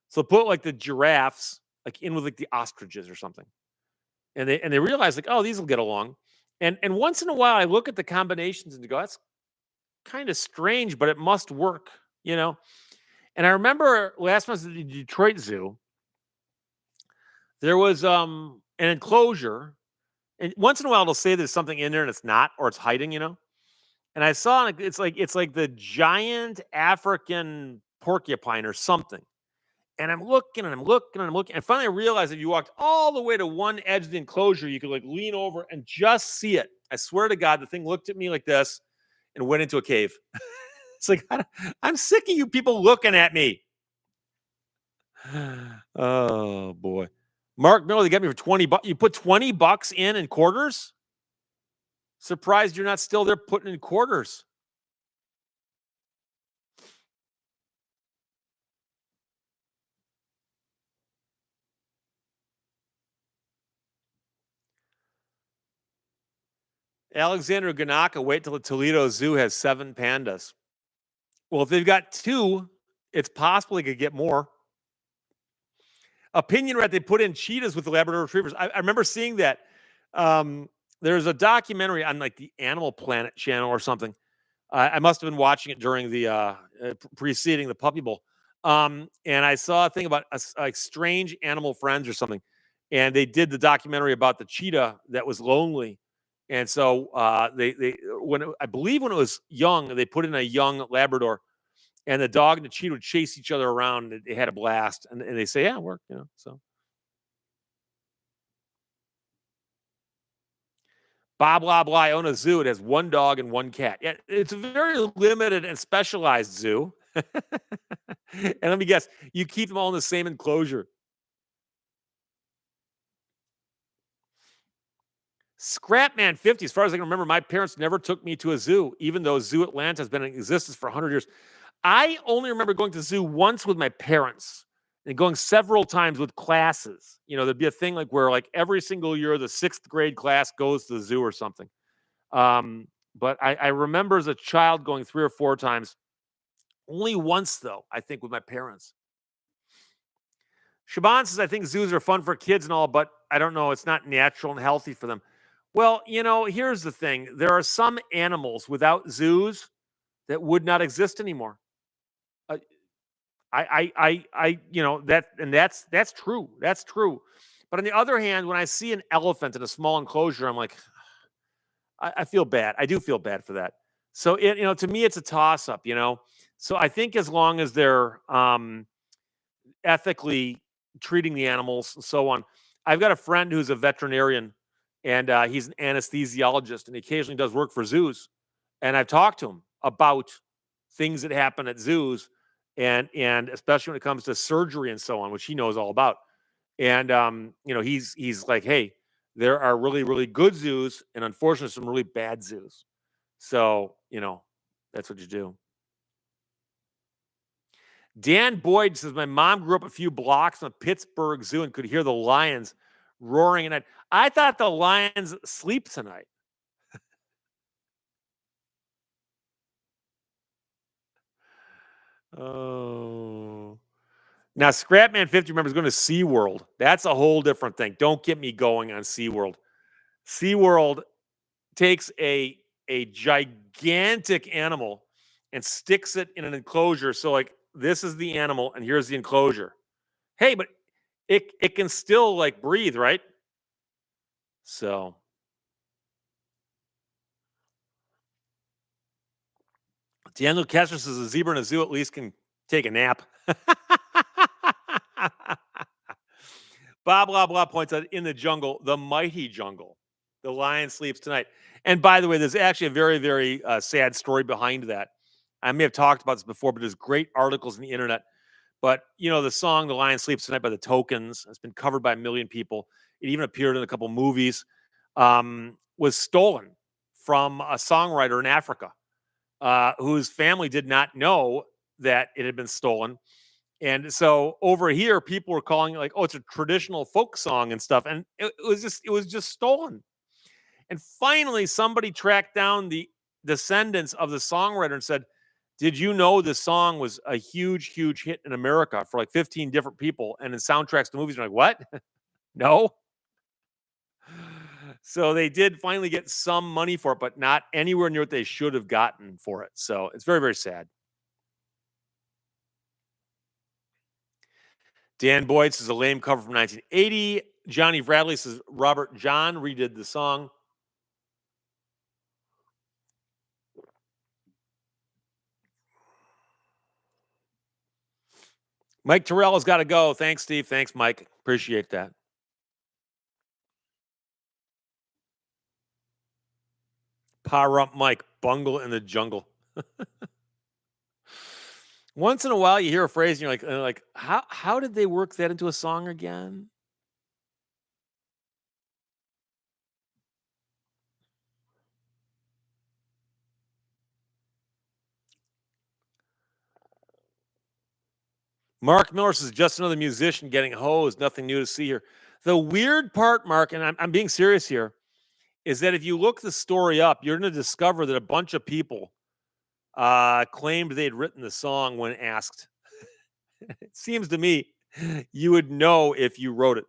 So put like the giraffes like in with like the ostriches or something. And they realize like, oh, these will get along. And once in a while I look at the combinations and go, that's kind of strange, but it must work. And I remember last month at the Detroit Zoo, There was an enclosure, and once in a while they'll say there's something in there and it's not, or it's hiding, And I saw like it's like the giant African porcupine or something. And I'm looking and I'm looking and I'm looking. And finally I realized if you walked all the way to one edge of the enclosure, you could like lean over and just see it. I swear to God, the thing looked at me like this and went into a cave. It's like I'm sick of you people looking at me. Oh boy. Mark Miller, they got me for 20 bucks. You put 20 bucks in quarters? Surprised you're not still there putting in quarters. Alexander Ganaka, wait till the Toledo Zoo has 7 pandas. Well, if they've got 2, it's possible they could get more. Opinion Rat, they put in cheetahs with the Labrador Retrievers. I remember seeing that. There's a documentary on like the Animal Planet channel or something. I must have been watching it during the preceding the Puppy Bowl. And I saw a thing about like strange animal friends or something. And they did the documentary about the cheetah that was lonely. And so they when I believe when it was young, they put in a young Labrador, and the dog and the cheetah would chase each other around. And they had a blast, and they say, "Yeah, it worked." So blah blah blah. I own a zoo. It has 1 dog and 1 cat. Yeah, it's a very limited and specialized zoo. And let me guess, you keep them all in the same enclosure. Scrapman 50, as far as I can remember, my parents never took me to a zoo, even though Zoo Atlanta has been in existence for 100 years. I only remember going to the zoo once with my parents and going several times with classes. There'd be a thing like where like every single year the 6th grade class goes to the zoo or something. But I remember as a child going 3 or 4 times. Only once though, I think, with my parents. Shaban says, I think zoos are fun for kids and all, but I don't know. It's not natural and healthy for them. Well, here's the thing. There are some animals without zoos that would not exist anymore. Uh, that's true. That's true. But on the other hand, when I see an elephant in a small enclosure, I'm like, I feel bad. I do feel bad for that. So to me, it's a toss up. So I think as long as they're ethically treating the animals and so on. I've got a friend who's a veterinarian, and he's an anesthesiologist, and he occasionally does work for zoos. And I've talked to him about things that happen at zoos, and especially when it comes to surgery and so on, which he knows all about. And he's like, hey, there are really really good zoos, and unfortunately some really bad zoos. So that's what you do. Dan Boyd says, my mom grew up a few blocks from the Pittsburgh Zoo and could hear the lions roaring at night. I thought the lions sleep tonight. Oh. Now, Scrapman 50, remember, is going to SeaWorld. That's a whole different thing. Don't get me going on SeaWorld. SeaWorld takes a gigantic animal and sticks it in an enclosure. So, like, this is the animal, and here's the enclosure. Hey, but it can still like breathe, right? So Daniel Kessler says a zebra in a zoo at least can take a nap. Blah blah blah points out in the jungle, the mighty jungle, the lion sleeps tonight. And by the way, there's actually a very very sad story behind that. I may have talked about this before, but there's great articles on the internet. But the song "The Lion Sleeps Tonight" by the Tokens has been covered by a million people. It even appeared in a couple movies. Was stolen from a songwriter in Africa whose family did not know that it had been stolen. And so over here, people were calling it like, "Oh, it's a traditional folk song and stuff," and it was just stolen. And finally, somebody tracked down the descendants of the songwriter and said, "Did you know this song was a huge, huge hit in America for like 15 different people and in soundtracks to movies?" And like, what? No. So they did finally get some money for it, but not anywhere near what they should have gotten for it. So it's very, very sad. Dan Boyd says a lame cover from 1980. Johnny Bradley says Robert John redid the song. Mike Terrell has got to go. Thanks, Steve. Thanks, Mike. Appreciate that. Power up, Mike. Bungle in the jungle. Once in a while, you hear a phrase, and you're like, how did they work that into a song again? Mark Miller says just another musician getting hosed. Nothing new to see here. The weird part, Mark, and I'm being serious here, is that if you look the story up, you're going to discover that a bunch of people claimed they'd written the song when asked. It seems to me you would know if you wrote it.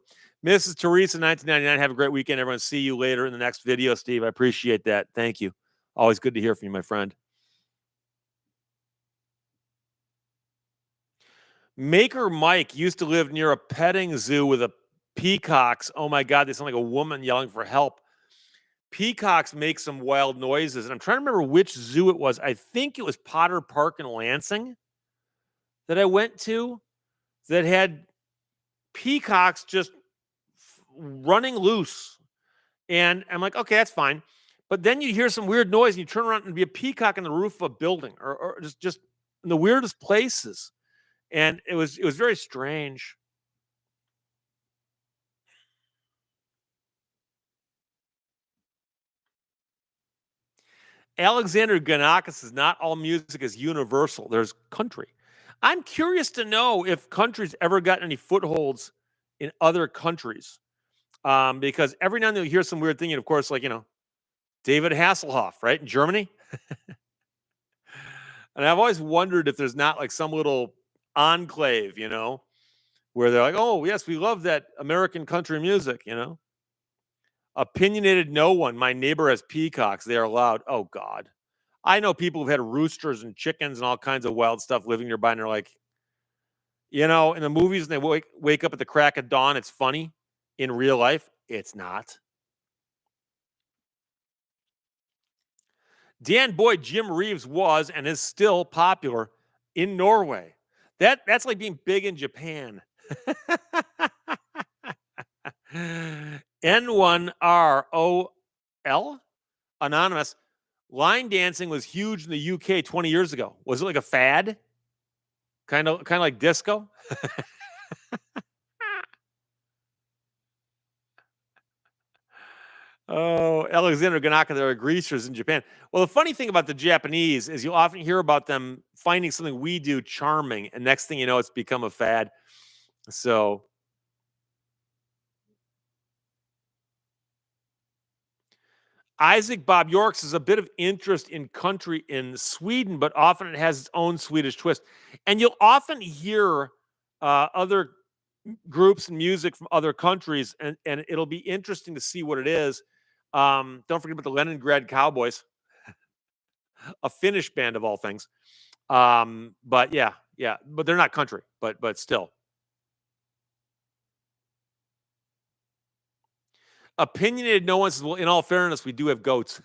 Mrs. Teresa, 1999. Have a great weekend, everyone. See you later in the next video, Steve. I appreciate that. Thank you. Always good to hear from you, my friend. Maker Mike used to live near a petting zoo with a peacocks. Oh my God, they sound like a woman yelling for help. Peacocks make some wild noises, and I'm trying to remember which zoo it was. I think it was Potter Park in Lansing that I went to that had peacocks just running loose. And I'm like, okay, that's fine. But then you hear some weird noise and you turn around and be a peacock on the roof of a building or just in the weirdest places. And it was very strange. Alexander Ganakis says not all music is universal. There's country. I'm curious to know if country's ever gotten any footholds in other countries. Because every now and then you hear some weird thing, and of course, like, David Hasselhoff, right, in Germany. And I've always wondered if there's not like some little enclave, where they're like, oh, yes, we love that American country music, Opinionated no one. My neighbor has peacocks. They are loud. Oh, God. I know people who've had roosters and chickens and all kinds of wild stuff living nearby, and they're like, in the movies, and they wake up at the crack of dawn, it's funny. In real life, it's not. Dan Boyd, Jim Reeves was and is still popular in Norway. That's like being big in Japan. N1ROL Anonymous. Line dancing was huge in the UK 20 years ago. Was it like a fad? Kind of like disco? Oh, Alexander Ganaka, there are greasers in Japan. Well, the funny thing about the Japanese is you'll often hear about them finding something we do charming, and next thing you know, it's become a fad. So Isaac Bob Yorks is a bit of interest in country in Sweden, but often it has its own Swedish twist. And you'll often hear other groups and music from other countries, and it'll be interesting to see what it is. Don't forget about the Leningrad Cowboys, a Finnish band of all things. But yeah, but they're not country, but still. Opinionated no one says, well, in all fairness, we do have goats.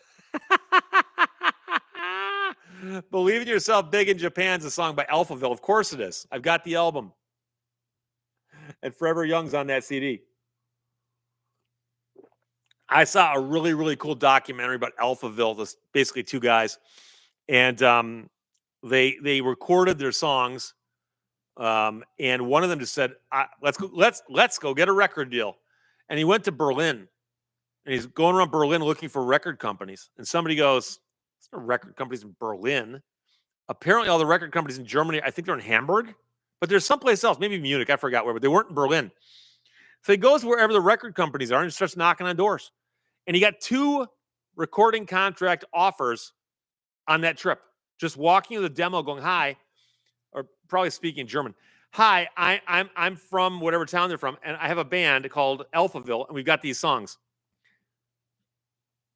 Believe in Yourself Big in Japan's a song by Alphaville. Of course it is. I've got the album. And Forever Young's on that CD. I saw a really, really cool documentary about Alphaville. This basically two guys. And they recorded their songs. And one of them just said, let's go get a record deal. And he went to Berlin. And he's going around Berlin looking for record companies. And somebody goes, there's no record companies in Berlin. Apparently, all the record companies in Germany, I think they're in Hamburg, but there's someplace else, maybe Munich, I forgot where, but they weren't in Berlin. So he goes wherever the record companies are and starts knocking on doors. And he got 2 recording contract offers on that trip. Just walking to the demo going, hi, or probably speaking German. Hi, I'm from whatever town they're from, and I have a band called Alphaville, and we've got these songs.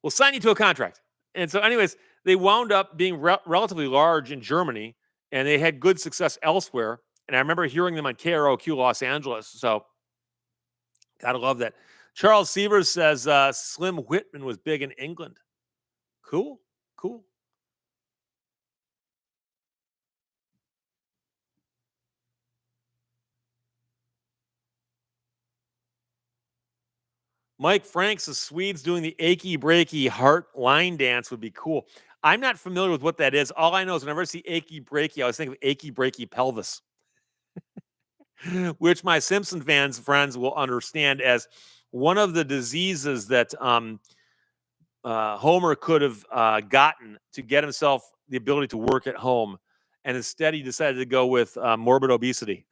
We'll sign you to a contract. And so, anyways, they wound up being relatively large in Germany, and they had good success elsewhere. And I remember hearing them on KROQ Los Angeles. So gotta love that. Charles Severs says Slim Whitman was big in England. Cool, cool. Mike Franks, the Swedes doing the achy breaky heart line dance would be cool. I'm not familiar with what that is. All I know is whenever I see achy breaky, I always think of achy breaky pelvis, which my Simpson fans friends will understand as one of the diseases that Homer could have gotten to get himself the ability to work at home, and instead he decided to go with morbid obesity.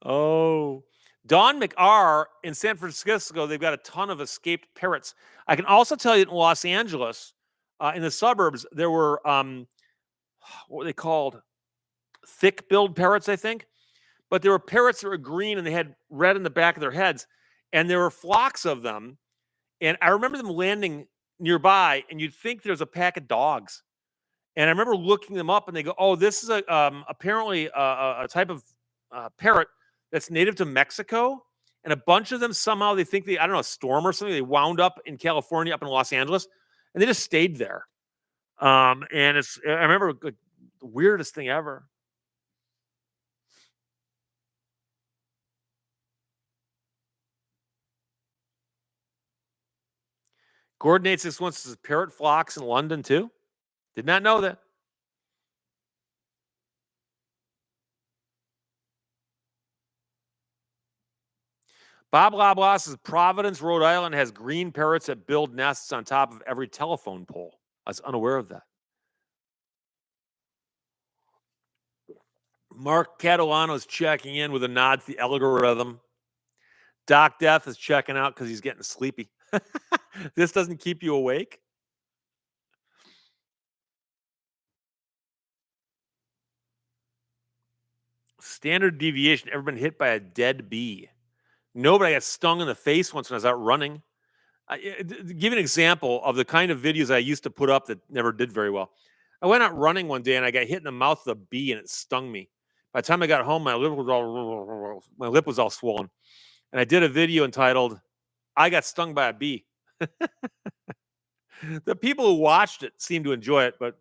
Oh, Don McR in San Francisco, they've got a ton of escaped parrots. I can also tell you in Los Angeles, in the suburbs, there were what were they called? Thick-billed parrots, I think. But there were parrots that were green and they had red in the back of their heads, and there were flocks of them. And I remember them landing nearby, and you'd think there's a pack of dogs. And I remember looking them up, and they go, "Oh, this is a apparently a type of parrot that's native to Mexico." And a bunch of them somehow they think I don't know, a storm or something. They wound up in California, up in Los Angeles, and they just stayed there. And I remember like, the weirdest thing ever. Gordon 861 says parrot flocks in London too. Did not know that. Bob Loblaw says Providence, Rhode Island has green parrots that build nests on top of every telephone pole. I was unaware of that. Mark Catalano is checking in with a nod to the algorithm. Doc Death is checking out because he's getting sleepy. This doesn't keep you awake. Standard deviation. Ever been hit by a dead bee? No, but I got stung in the face once when I was out running. Give an example of the kind of videos I used to put up that never did very well. I went out running one day and I got hit in the mouth with a bee and it stung me. By the time I got home, my lip was all swollen. And I did a video entitled "I Got Stung by a Bee." The people who watched it seemed to enjoy it, but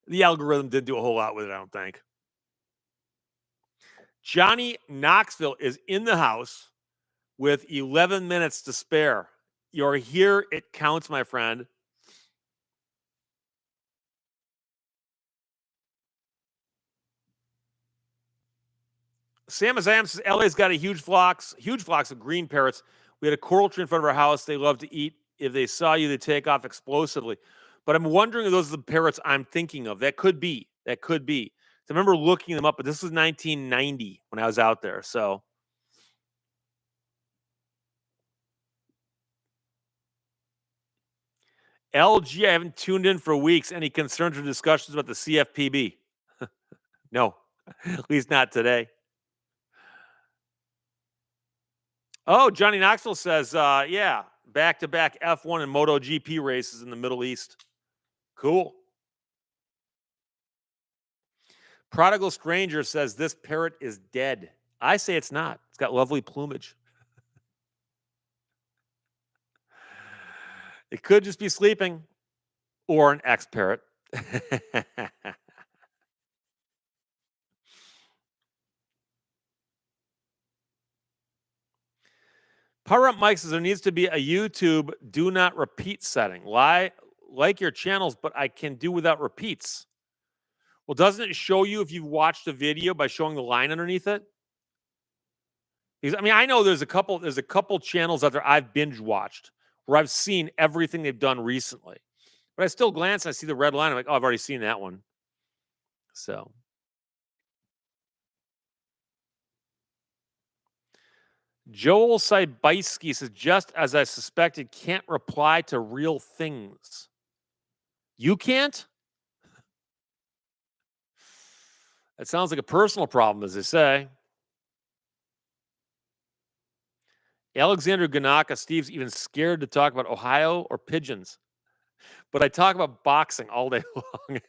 the algorithm didn't do a whole lot with it, I don't think. Johnny Knoxville is in the house with 11 minutes to spare. You're here, it counts, my friend. Sam Azam says LA's got a huge flocks of green parrots. We had a coral tree in front of our house. They love to eat. If they saw you, they take off explosively. But I'm wondering if those are the parrots I'm thinking of. That could be. That could be. So I remember looking them up, but this was 1990 when I was out there. So LG, I haven't tuned in for weeks. Any concerns or discussions about the CFPB? No, at least not today. Oh, Johnny Knoxville says, yeah, back to back F1 and MotoGP races in the Middle East. Cool. Prodigal Stranger says this parrot is dead. I say it's not. It's got lovely plumage. It could just be sleeping or an ex parrot. Power Up Mike says there needs to be a YouTube do not repeat setting. Like your channels, but I can do without repeats. Well, doesn't it show you if you've watched a video by showing the line underneath it? Because, I mean, I know there's a couple channels out there I've binge watched where I've seen everything they've done recently. But I still glance and I see the red line. I'm like, oh, I've already seen that one. So Joel Sybisky says, just as I suspected, can't reply to real things. You can't? That sounds like a personal problem, as they say. Alexander Ganaka, Steve's even scared to talk about Ohio or pigeons. but I talk about boxing all day long.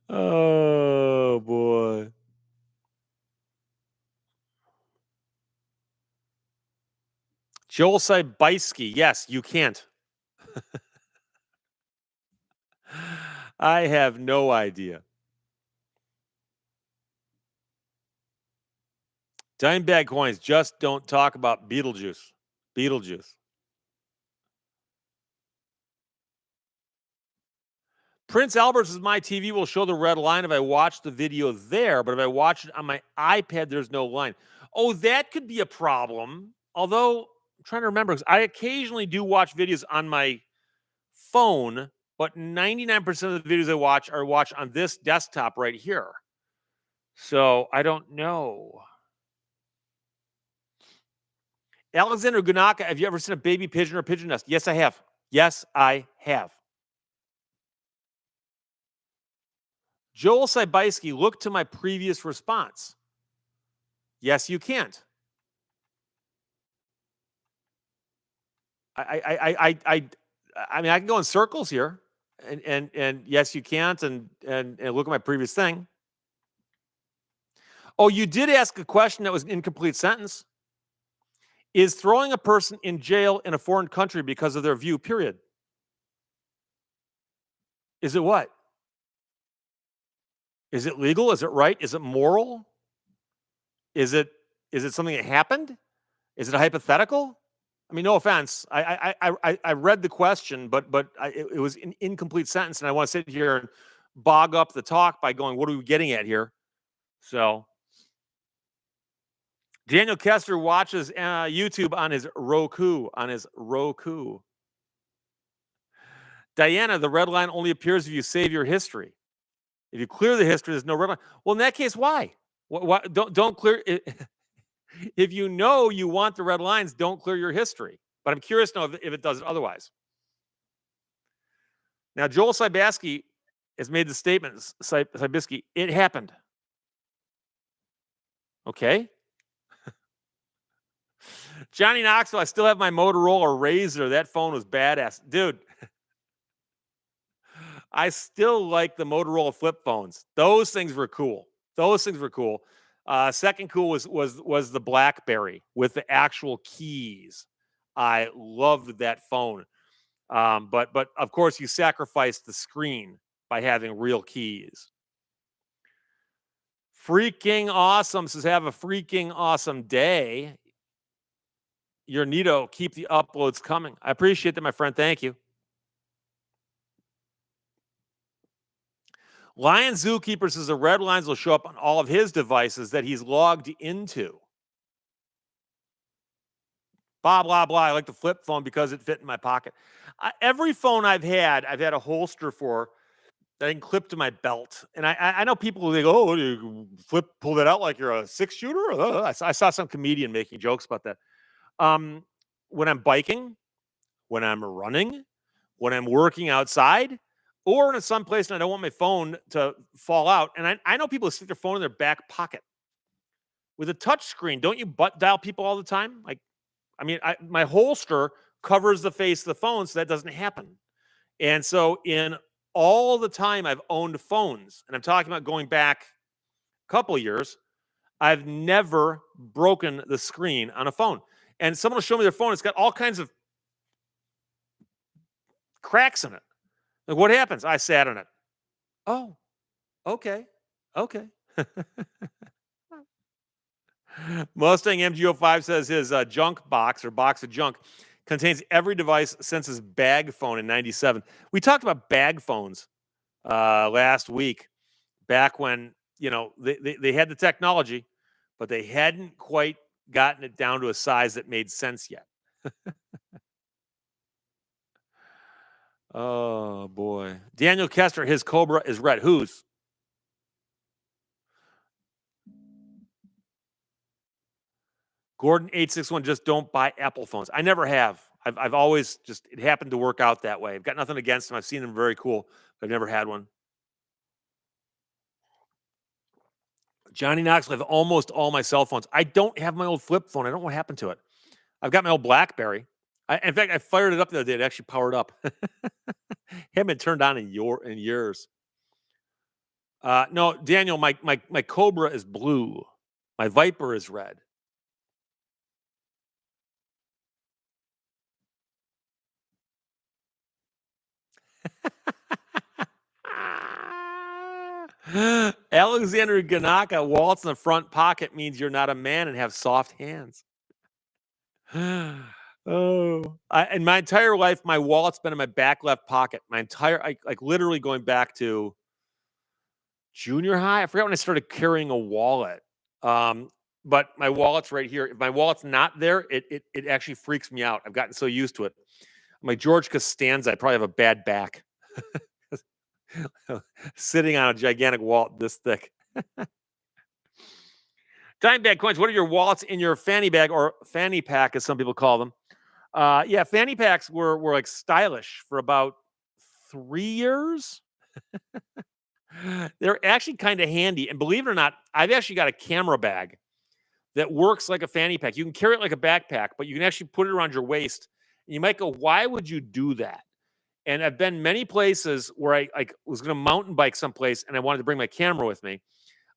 Oh boy. Joel Sibisky. Yes, you can't. I have no idea. Dime bag coins. Just don't talk about Beetlejuice. Beetlejuice. Prince Albert's is my TV will show the red line if I watch the video there, but if I watch it on my iPad, there's no line. Oh, that could be a problem. Although I'm trying to remember, because I occasionally do watch videos on my phone, but 99% of the videos I watch on this desktop right here. So I don't know. Alexander Gunaka, have you ever seen a baby pigeon or a pigeon nest? Yes, I have. Yes, I have. Joel Sibisky, look to my previous response. Yes, you can't. I mean, I can go in circles here, and yes, you can't, and look at my previous thing. Oh, you did ask a question that was an incomplete sentence. Is throwing a person in jail in a foreign country because of their view? Period. Is it what? Is it legal? Is it right? Is it moral? Is it is it something that happened? Is it a hypothetical? I mean, no offense. I read the question, but it was an incomplete sentence, and I want to sit here and bog up the talk by going, "What are we getting at here?" So Daniel Kester watches YouTube on his Roku. On his Roku. Diana, the red line only appears if you save your history. If you clear the history, there's no red line. Well, in that case, why? Why don't clear it? If you know you want the red lines, don't clear your history. But I'm curious to know if it does it otherwise. Now, Joel Sibisky has made the statement, Sibisky, it happened. Okay. Johnny Knoxville, I still have my Motorola Razor. That phone was badass. Dude, I still like the Motorola flip phones. Those things were cool. Those things were cool. Second cool was the BlackBerry with the actual keys. I loved that phone. But of course, you sacrificed the screen by having real keys. Freaking awesome says, have a freaking awesome day. Your Nito, keep the uploads coming. I appreciate that, my friend. Thank you. Lion Zookeeper says the red lines will show up on all of his devices that he's logged into. Blah, blah, blah. I like the flip phone because it fit in my pocket. Every phone I've had a holster for that I can clip to my belt. And I know people who go, oh, you pull that out like you're a six shooter. I saw some comedian making jokes about that. When I'm biking, when I'm running, when I'm working outside, or in some place and I don't want my phone to fall out. And I know people stick their phone in their back pocket. With a touch screen, don't you butt dial people all the time? Like, I mean, my holster covers the face of the phone, so that doesn't happen. And so, in all the time I've owned phones, and I'm talking about going back a couple of years, I've never broken the screen on a phone. And someone will show me their phone; it's got all kinds of cracks in it. Like, what happens? I sat on it. Oh, okay, okay. Mustang MGO5 says his junk box or box of junk contains every device since his bag phone in 97. We talked about bag phones last week, back when, they had the technology, but they hadn't quite gotten it down to a size that made sense yet. Oh, boy. Daniel Kester, his Cobra is red. Whose? Gordon 861, just don't buy Apple phones. I never have. I've always just, it happened to work out that way. I've got nothing against them. I've seen them very cool, but I've never had one. Johnny Knoxville, I have almost all my cell phones. I don't have my old flip phone. I don't know what happened to it. I've got my old BlackBerry. In fact, I fired it up the other day. It actually powered up. Haven't been turned on in years. No, Daniel, my Cobra is blue. My Viper is red. Alexander Ganaka, wallets in the front pocket means you're not a man and have soft hands. In my entire life, my wallet's been in my back left pocket. My entire, like literally going back to junior high. I forgot when I started carrying a wallet. But my wallet's right here. If my wallet's not there, it actually freaks me out. I've gotten so used to it. I'm like George Costanza, I probably have a bad back. Sitting on a gigantic wallet this thick. Dime bag coins. What are your wallets in your fanny bag or fanny pack, as some people call them? Yeah, fanny packs were like stylish for about 3 years. They're actually kind of handy, and believe it or not, I've actually got a camera bag that works like a fanny pack. You can carry it like a backpack, but you can actually put it around your waist. And you might go, "Why would you do that?" And I've been many places where I like was going to mountain bike someplace, and I wanted to bring my camera with me.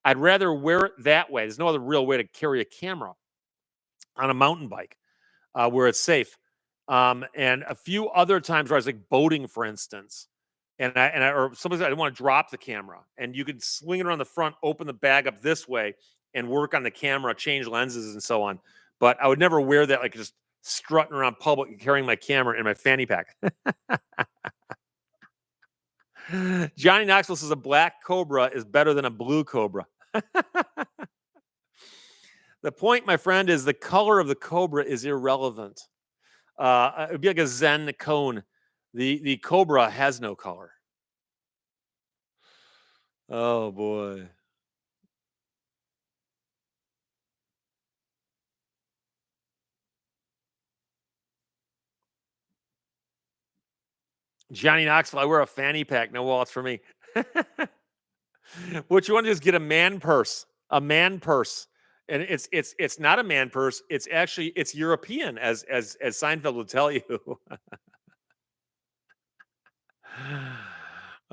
I'd rather wear it that way. There's no other real way to carry a camera on a mountain bike where it's safe. And a few other times where I was like boating, for instance, or sometimes I didn't want to drop the camera, and you could swing it around the front, open the bag up this way, and work on the camera, change lenses, and so on. But I would never wear that like just strutting around public and carrying my camera in my fanny pack. Johnny Knoxville says a black cobra is better than a blue cobra. The point, my friend, is the color of the cobra is irrelevant. It would be like a Zen cone. The cobra has no color. Oh boy. Johnny Knoxville, I wear a fanny pack. No wallets for me. What you want to do is get a man purse. A man purse. And it's not a man purse. It's actually it's European, as Seinfeld will tell you.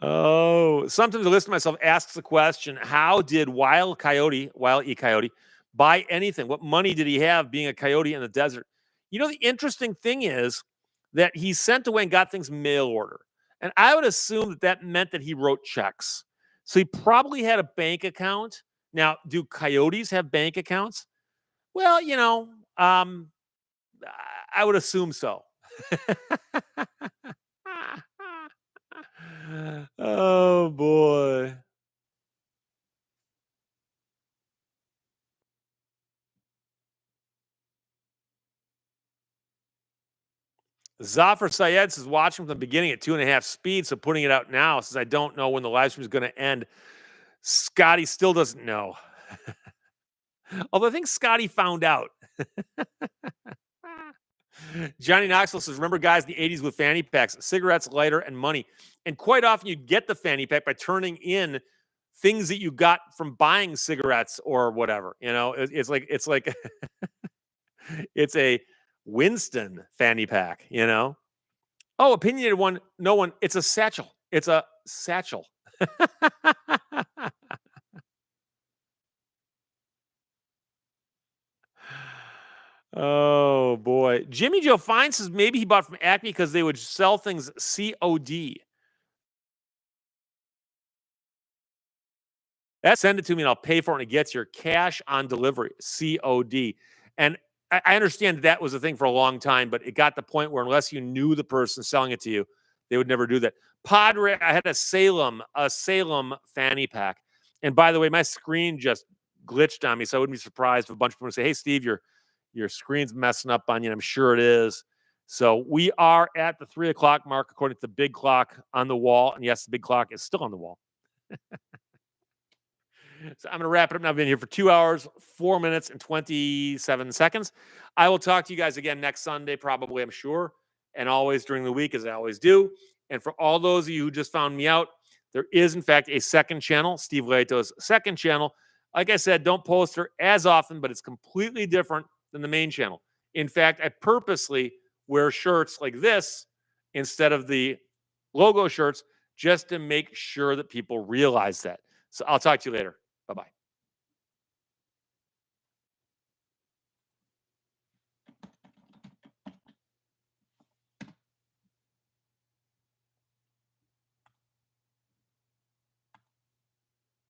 Oh, sometimes I listen to myself asks the question, how did Wile E. Coyote, buy anything? What money did he have being a coyote in the desert? You know, the interesting thing is that he sent away and got things mail order. And I would assume that that meant that he wrote checks. So he probably had a bank account. Now, do coyotes have bank accounts? Well, I would assume so. Oh boy. Zafar Syed says watching from the beginning at 2.5 speed, so putting it out now says I don't know when the live stream is going to end. Scotty still doesn't know. Although I think Scotty found out. Johnny Knoxville says, remember guys in the 80s with fanny packs, cigarettes, lighter, and money. And quite often you'd get the fanny pack by turning in things that you got from buying cigarettes or whatever. It's like it's a Winston fanny pack, Oh, opinionated one. No one. It's a satchel. It's a satchel. Oh boy. Jimmy Joe Fine says maybe he bought from Acme because they would sell things COD. Send it to me and I'll pay for it and it gets your cash on delivery. COD. And I understand that was a thing for a long time, but it got the point where unless you knew the person selling it to you, they would never do that. Padre, I had a Salem fanny pack. And by the way, my screen just glitched on me, so I wouldn't be surprised if a bunch of people would say, "Hey, Steve, your screen's messing up on you." And I'm sure it is. So we are at the 3 o'clock mark, according to the big clock on the wall. And yes, the big clock is still on the wall. So I'm going to wrap it up now. I've been here for 2 hours, 4 minutes, and 27 seconds. I will talk to you guys again next Sunday, probably, I'm sure, and always during the week, as I always do. And for all those of you who just found me out, there is, in fact, a second channel, Steve Lehto's second channel. Like I said, don't post her as often, but it's completely different than the main channel. In fact, I purposely wear shirts like this instead of the logo shirts just to make sure that people realize that. So I'll talk to you later. Bye bye.